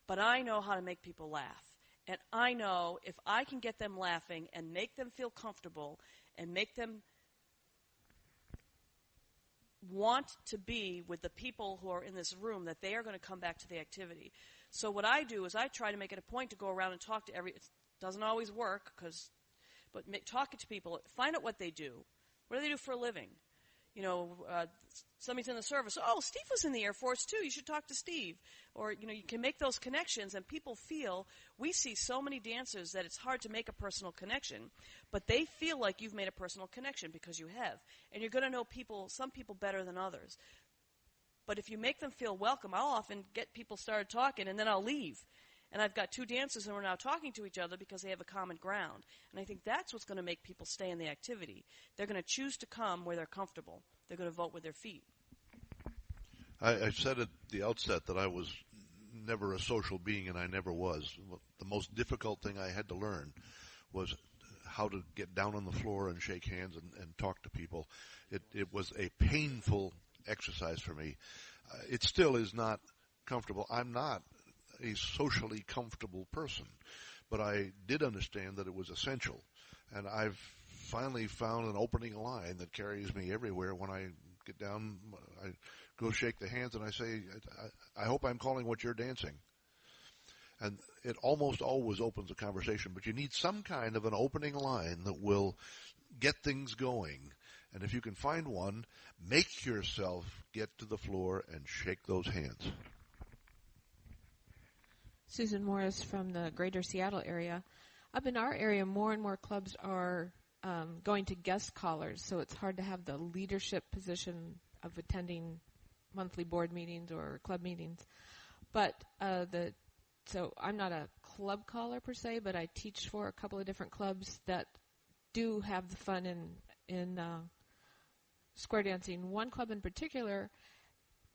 but I know how to make people laugh. And I know if I can get them laughing and make them feel comfortable and make them want to be with the people who are in this room, that they are going to come back to the activity. So what I do is I try to make it a point to go around and talk to it doesn't always work, but talking to people, find out what they do. What do they do for a living? Somebody's in the service. Oh, Steve was in the Air Force too. You should talk to Steve. Or, you can make those connections, and people feel, we see so many dancers that it's hard to make a personal connection, but they feel like you've made a personal connection because you have. And you're going to know some people better than others. But if you make them feel welcome, I'll often get people started talking, and then I'll leave. And I've got two dancers who are now talking to each other because they have a common ground. And I think that's what's going to make people stay in the activity. They're going to choose to come where they're comfortable. They're going to vote with their feet. I said at the outset that I was never a social being, and I never was. The most difficult thing I had to learn was how to get down on the floor and shake hands and talk to people. It was a painful exercise for me. It still is not comfortable. I'm not a socially comfortable person, but I did understand that it was essential. And I've finally found an opening line that carries me everywhere. When I get down, I go shake the hands and I say, I hope I'm calling what you're dancing. And it almost always opens a conversation, but you need some kind of an opening line that will get things going. And if you can find one, make yourself get to the floor and shake those hands. Susan Morris from the greater Seattle area. Up in our area, more and more clubs are going to guest callers, so it's hard to have the leadership position of attending monthly board meetings or club meetings. But so I'm not a club caller per se, but I teach for a couple of different clubs that do have the fun in square dancing. One club in particular,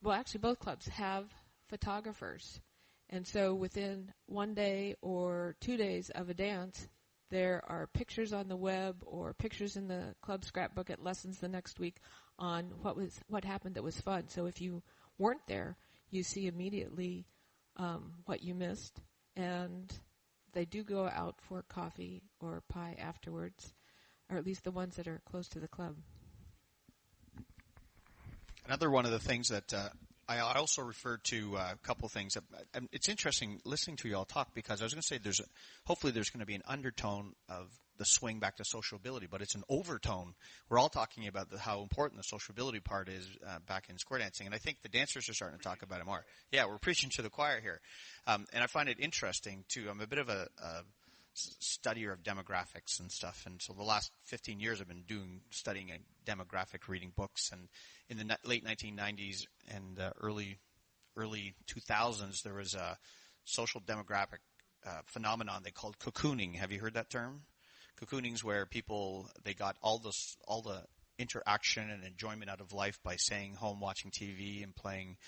well, actually both clubs have photographers. And so within 1 day or 2 days of a dance, there are pictures on the web or pictures in the club scrapbook at lessons the next week on what happened that was fun. So if you weren't there, you see immediately what you missed. And they do go out for coffee or pie afterwards, or at least the ones that are close to the club. Another one of the things that I also referred to a couple of things. It's interesting listening to you all talk, because I was going to say hopefully there's going to be an undertone of the swing back to sociability, but it's an overtone. We're all talking about how important the sociability part is back in square dancing, and I think the dancers are starting to talk about it more. Yeah, we're preaching to the choir here. And I find it interesting, too. I'm a bit of a studier of demographics and stuff, and so the last 15 years I've been studying demographic, reading books, and in the late 1990s and early 2000s there was a social demographic phenomenon they called cocooning. Have you heard that term? Cocooning is where people, they got all the interaction and enjoyment out of life by staying home watching TV and playing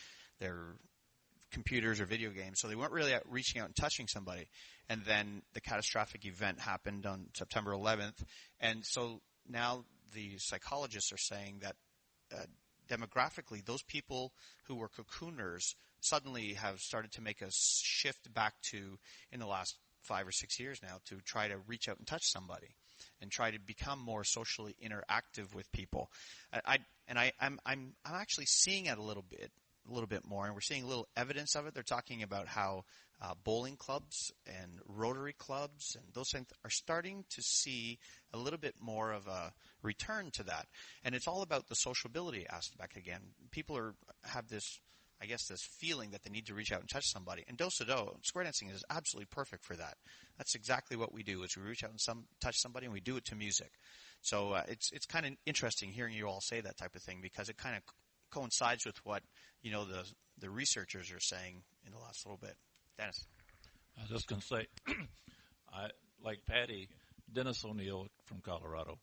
their computers or video games, so they weren't really reaching out and touching somebody. And then the catastrophic event happened on September 11th, and so now the psychologists are saying that demographically, those people who were cocooners suddenly have started to make a shift back to, in the last 5 or 6 years now, to try to reach out and touch somebody and try to become more socially interactive with people. I'm actually seeing it a little bit more, and we're seeing a little evidence of it. They're talking about how bowling clubs and Rotary clubs and those things are starting to see a little bit more of a return to that. And it's all about the sociability aspect again. People have this, I guess, this feeling that they need to reach out and touch somebody. And do-so-do, square dancing is absolutely perfect for that. That's exactly what we do, is we reach out and touch somebody, and we do it to music. So it's kind of interesting hearing you all say that type of thing, because it kind of coincides with what, the researchers are saying in the last little bit. Dennis? I was just going to say, like Patty, Dennis O'Neill from Colorado,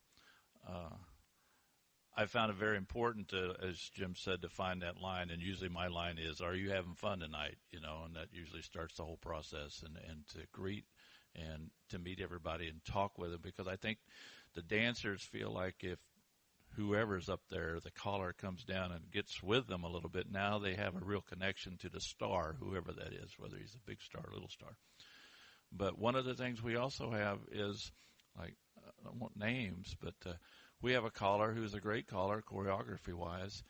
I found it very important to, as Jim said, to find that line. And usually my line is, "Are you having fun tonight?" And that usually starts the whole process. And to greet and to meet everybody and talk with them, because I think the dancers feel like if whoever's up there, the caller, comes down and gets with them a little bit, now they have a real connection to the star, whoever that is, whether he's a big star or little star. But one of the things we also have is, like, I don't want names, but we have a caller who's a great caller choreography-wise,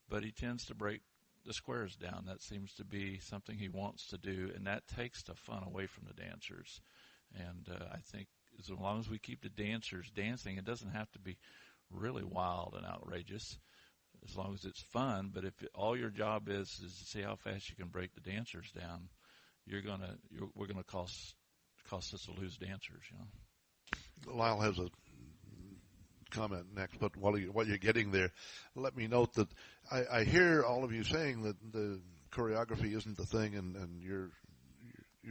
but he tends to break the squares down. That seems to be something he wants to do, and that takes the fun away from the dancers. And I think as long as we keep the dancers dancing, it doesn't have to be really wild and outrageous, as long as it's fun. But if all your job is to see how fast you can break the dancers down, we're gonna cost us to lose dancers. Lyle has a comment next, but while you're getting there, let me note that I hear all of you saying that the choreography isn't the thing, and you're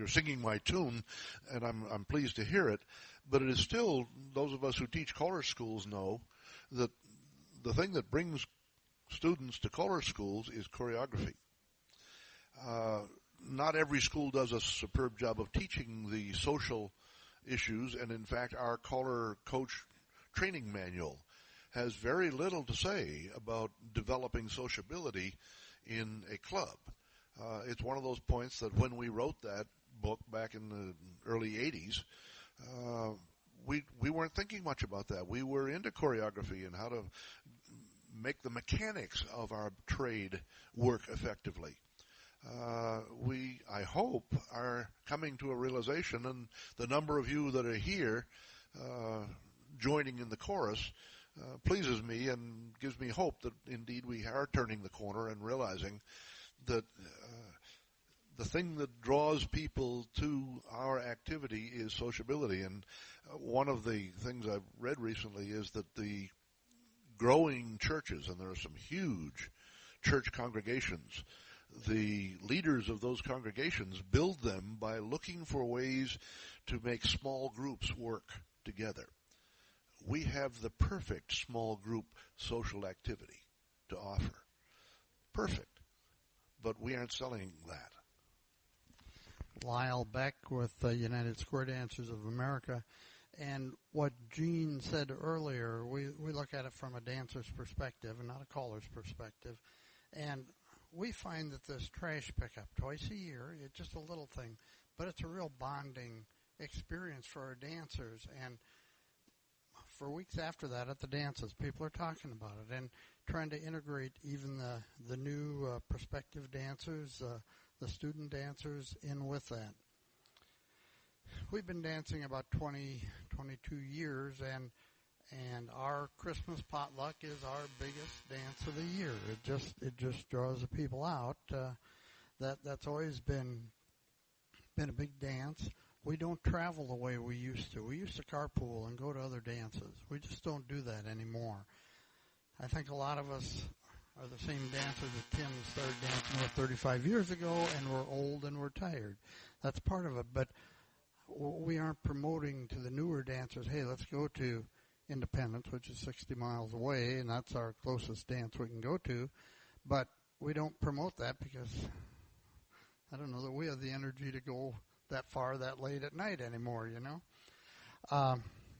singing my tune, and I'm pleased to hear it. But it is still, those of us who teach color schools know that the thing that brings students to color schools is choreography. Not every school does a superb job of teaching the social issues, and in fact our color coach training manual has very little to say about developing sociability in a club. It's one of those points that when we wrote that book back in the early 80s, we weren't thinking much about that. We were into choreography and how to make the mechanics of our trade work effectively. I hope, are coming to a realization, and the number of you that are here joining in the chorus pleases me and gives me hope that indeed we are turning the corner and realizing that the thing that draws people to our activity is sociability. And one of the things I've read recently is that the growing churches, and there are some huge church congregations, the leaders of those congregations build them by looking for ways to make small groups work together. We have the perfect small group social activity to offer. Perfect. But we aren't selling that. Lyle Beck with the United Square Dancers of America. And what Gene said earlier, we look at it from a dancer's perspective and not a caller's perspective. And we find that this trash pickup twice a year, it's just a little thing, but it's a real bonding experience for our dancers. And for weeks after that at the dances, people are talking about it and trying to integrate even the new prospective dancers, the student dancers in with that. We've been dancing about 22 years, and our Christmas potluck is our biggest dance of the year. It just draws the people out. That's always been a big dance. We don't travel the way we used to. We used to carpool and go to other dances. We just don't do that anymore. I think a lot of us are the same dancers that Tim started dancing with 35 years ago, and we're old and we're tired. That's part of it. But we aren't promoting to the newer dancers, hey, let's go to Independence, which is 60 miles away, and that's our closest dance we can go to. But we don't promote that because I don't know that we have the energy to go that far that late at night anymore,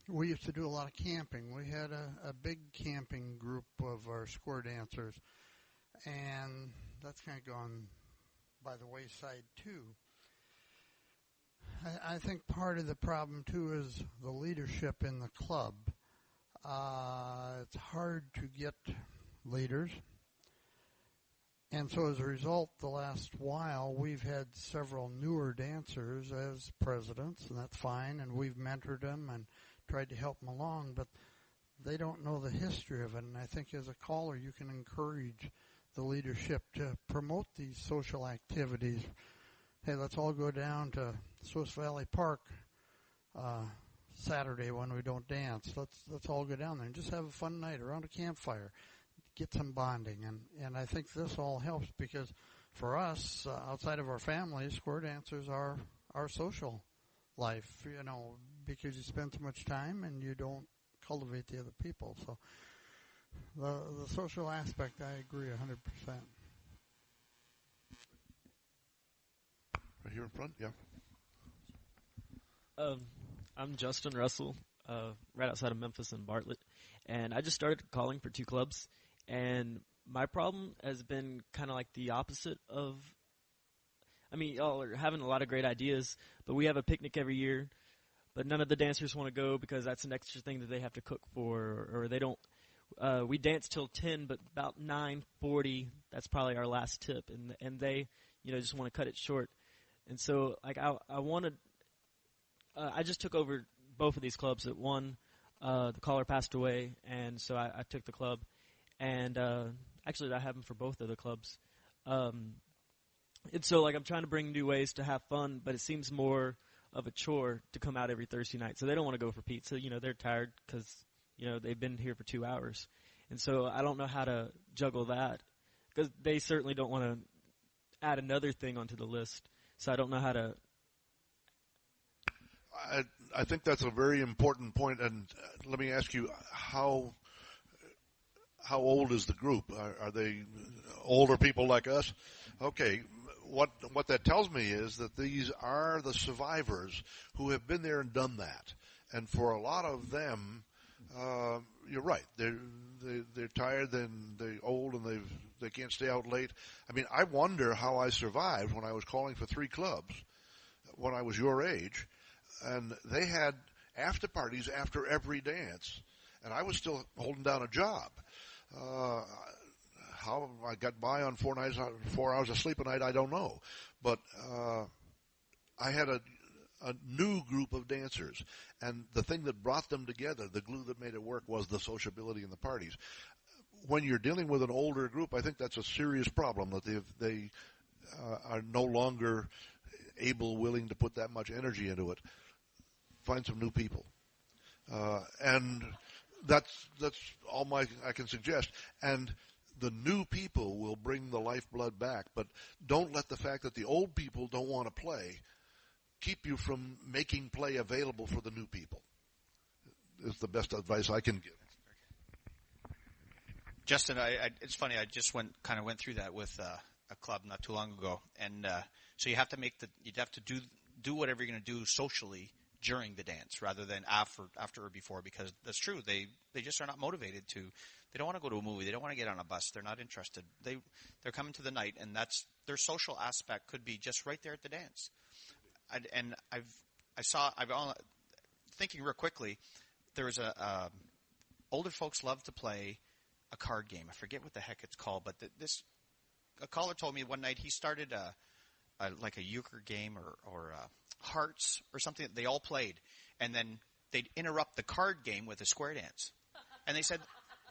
We used to do a lot of camping. We had a big camping group of our square dancers, and that's kind of gone by the wayside too. I think part of the problem too is the leadership in the club. It's hard to get leaders. And so as a result, the last while, we've had several newer dancers as presidents, and that's fine, and we've mentored them and tried to help them along, but they don't know the history of it. And I think as a caller, you can encourage the leadership to promote these social activities. Hey, let's all go down to Swiss Valley Park Saturday when we don't dance. Let's all go down there and just have a fun night around a campfire. Get some bonding, and I think this all helps because for us, outside of our families, square dancers are our social life, because you spend too much time and you don't cultivate the other people. So the social aspect, I agree 100%. Right here in front, yeah. I'm Justin Russell, right outside of Memphis and Bartlett, and I just started calling for 2 clubs. And my problem has been kind of like the opposite of, y'all are having a lot of great ideas, but we have a picnic every year, but none of the dancers want to go because that's an extra thing that they have to cook for, or they don't. We dance till 10, but about 9:40, that's probably our last tip, and they, just want to cut it short. And so, like, I just took over both of these clubs. At one, the caller passed away, and so I took the club. And actually, that happened for both of the clubs. And so, like, I'm trying to bring new ways to have fun, but it seems more of a chore to come out every Thursday night. So they don't want to go for pizza. They're tired because, they've been here for 2 hours. And so I don't know how to juggle that because they certainly don't want to add another thing onto the list. So I don't know how to. I think that's a very important point. And let me ask you, how old is the group? Are they older people like us? Okay, what that tells me is that these are the survivors who have been there and done that. And for a lot of them, you're right. They're tired and they're old and they can't stay out late. I wonder how I survived when I was calling for 3 clubs when I was your age, and they had after parties after every dance, and I was still holding down a job. How I got by on 4 hours of sleep a night, I don't know. But I had a new group of dancers, and the thing that brought them together, the glue that made it work, was the sociability in the parties. When you're dealing with an older group, I think that's a serious problem, that they are no longer willing to put that much energy into it. Find some new people. And that's all I can suggest. And the new people will bring the lifeblood back, but don't let the fact that the old people don't want to play keep you from making play available for the new people. Is the best advice I can give. Justin, it's funny. I just went through that with a club not too long ago, and so you have to do whatever you're going to do socially during the dance rather than after or before, because that's true. They just are not motivated to. They don't want to go to a movie. They don't want to get on a bus. They're not interested. They're coming to the night, and that's their social aspect could be just right there at the dance. I'm thinking real quickly. There was older folks love to play a card game. I forget what the heck it's called, but a caller told me one night he started like a euchre game or hearts or something that they all played, and then they'd interrupt the card game with a square dance, and they said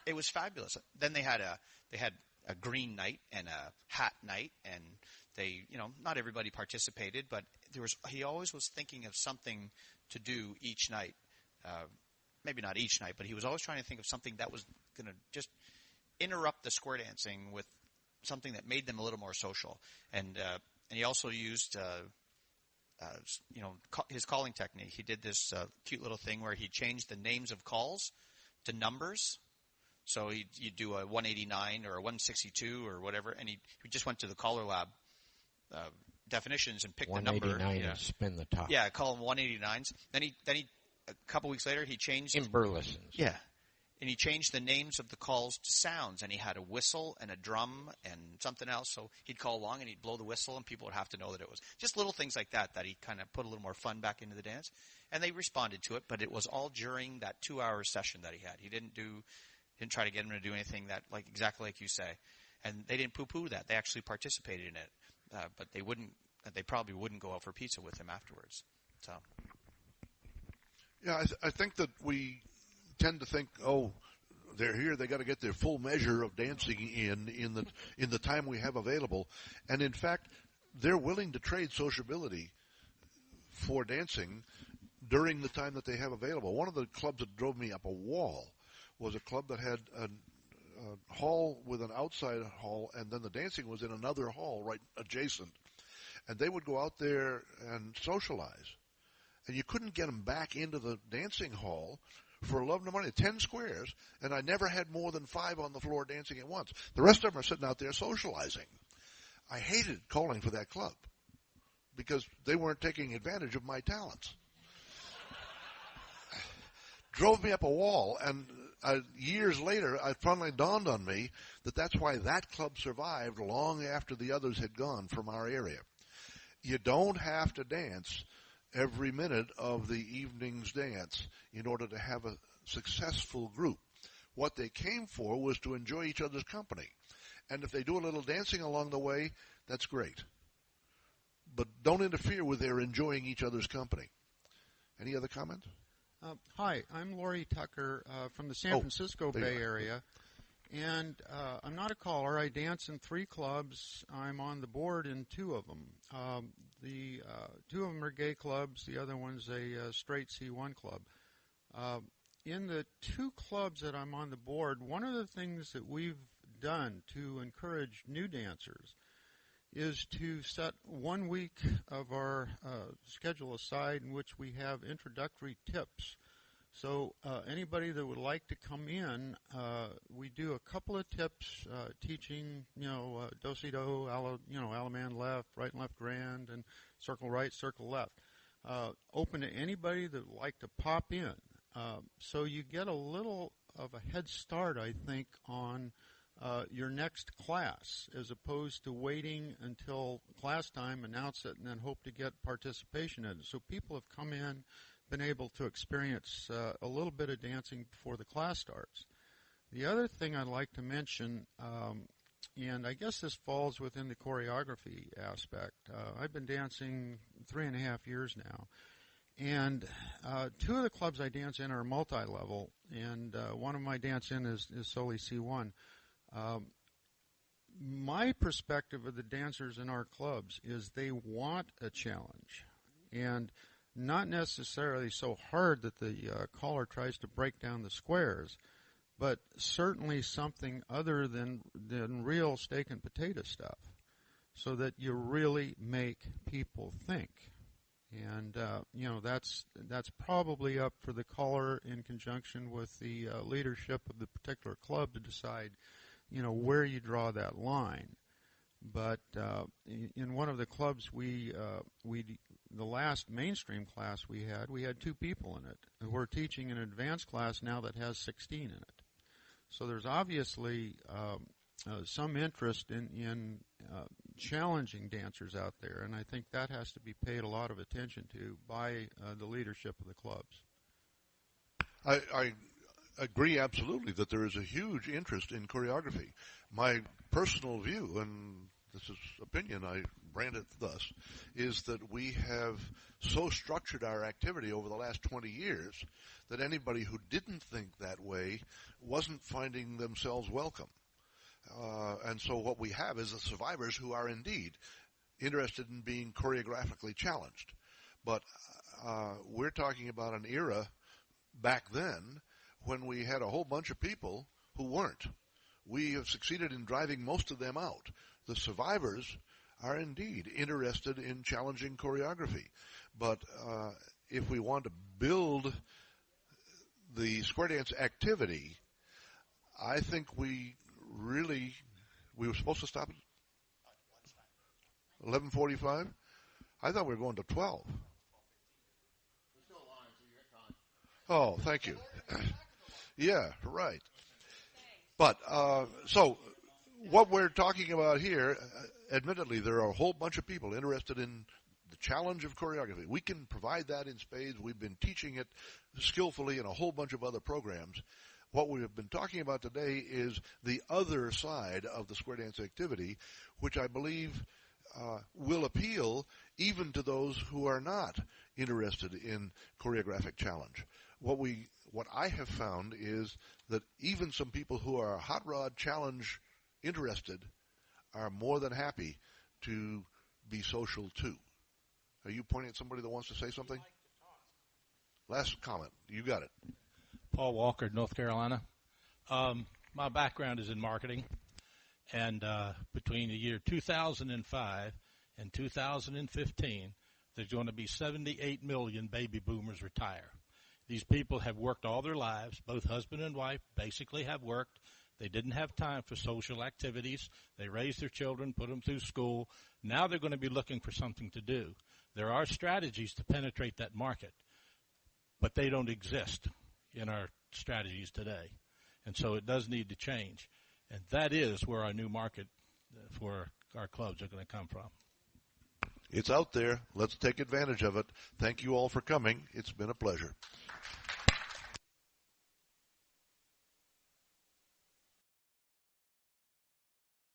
it was fabulous. Then they had a green night and a hat night, and they not everybody participated, but he always was thinking of something to do each night. Maybe not each night, but he was always trying to think of something that was going to just interrupt the square dancing with something that made them a little more social. And he also used, his calling technique. He did this cute little thing where he changed the names of calls to numbers. So you do a 189 or a 162 or whatever, and he just went to the CALLERLAB definitions and picked the number. 189 and spin the top. Yeah, call them 189s. Then he a couple weeks later he changed in burlesons. Yeah, And he changed the names of the calls to sounds, and he had a whistle and a drum and something else. So he'd call along and he'd blow the whistle, and people would have to know that it was just little things like that he kind of put a little more fun back into the dance. And they responded to it, but it was all during that 2-hour session that he had. He didn't try to get him to do anything that exactly like you say. And they didn't poo-poo that. They actually participated in it, but they probably wouldn't go out for pizza with him afterwards. So. Yeah, I think that we tend to think, oh, they're here, they got to get their full measure of dancing in the time we have available. And in fact, they're willing to trade sociability for dancing during the time that they have available. One of the clubs that drove me up a wall was a club that had a hall with an outside hall, and then the dancing was in another hall right adjacent. And they would go out there and socialize. And you couldn't get them back into the dancing hall for love nor money, 10 squares, and I never had more than 5 on the floor dancing at once. The rest of them are sitting out there socializing. I hated calling for that club because they weren't taking advantage of my talents. Drove me up a wall, and years later, it finally dawned on me that that's why that club survived long after the others had gone from our area. You don't have to dance every minute of the evening's dance in order to have a successful group. What they came for was to enjoy each other's company. And if they do a little dancing along the way, that's great. But don't interfere with their enjoying each other's company. Any other comments? Hi, I'm Lori Tucker from the San Francisco Bay Area. And I'm not a caller. I dance in 3 clubs. I'm on the board in 2 of them. The 2 of them are gay clubs. The other one's a straight C1 club. In the 2 clubs that I'm on the board, one of the things that we've done to encourage new dancers is to set 1 week of our schedule aside in which we have introductory tips. So anybody that would like to come in, we do a couple of tips, teaching, do-si-do, Alaman left, right and left grand, and circle right, circle left. Open to anybody that would like to pop in. So you get a little of a head start, I think, on your next class, as opposed to waiting until class time, announce it, and then hope to get participation in it. So people have come in, been able to experience a little bit of dancing before the class starts. The other thing I'd like to mention, and I guess this falls within the choreography aspect, I've been dancing 3.5 years now, and 2 of the clubs I dance in are multi-level, and one of my dance in is solely C1. My perspective of the dancers in our clubs is they want a challenge, and not necessarily so hard that the caller tries to break down the squares, but certainly something other than real steak and potato stuff, so that you really make people think. And that's probably up for the caller in conjunction with the leadership of the particular club to decide, where you draw that line. But in one of the clubs, the last mainstream class we had 2 people in it. And we're teaching an advanced class now that has 16 in it. So there's obviously some interest in challenging dancers out there, and I think that has to be paid a lot of attention to by the leadership of the clubs. I agree absolutely that there is a huge interest in choreography. My personal view, and this is opinion, I brand it thus, is that we have so structured our activity over the last 20 years that anybody who didn't think that way wasn't finding themselves welcome. And so what we have is the survivors who are indeed interested in being choreographically challenged. But we're talking about an era back then when we had a whole bunch of people who weren't. We have succeeded in driving most of them out. The survivors are indeed interested in challenging choreography. But if we want to build the square dance activity, I think we were supposed to stop at 11:45? I thought we were going to 12. Oh, thank you. Yeah, right. But so what we're talking about here, admittedly, there are a whole bunch of people interested in the challenge of choreography. We can provide that in spades. We've been teaching it skillfully in a whole bunch of other programs. What we have been talking about today is the other side of the square dance activity, which I believe will appeal even to those who are not interested in choreographic challenge. What I have found is that even some people who are hot rod challenge interested are more than happy to be social too. Are you pointing at somebody that wants to say something? Last comment. You got it. Paul Walker, North Carolina. My background is in marketing, and between the year 2005 and 2015, there's going to be 78 million baby boomers retire. These people have worked all their lives. Both husband and wife basically have worked. They didn't have time for social activities. They raised their children, put them through school. Now they're going to be looking for something to do. There are strategies to penetrate that market, but they don't exist in our strategies today. And so it does need to change. And that is where our new market for our clubs are going to come from. It's out there. Let's take advantage of it. Thank you all for coming. It's been a pleasure.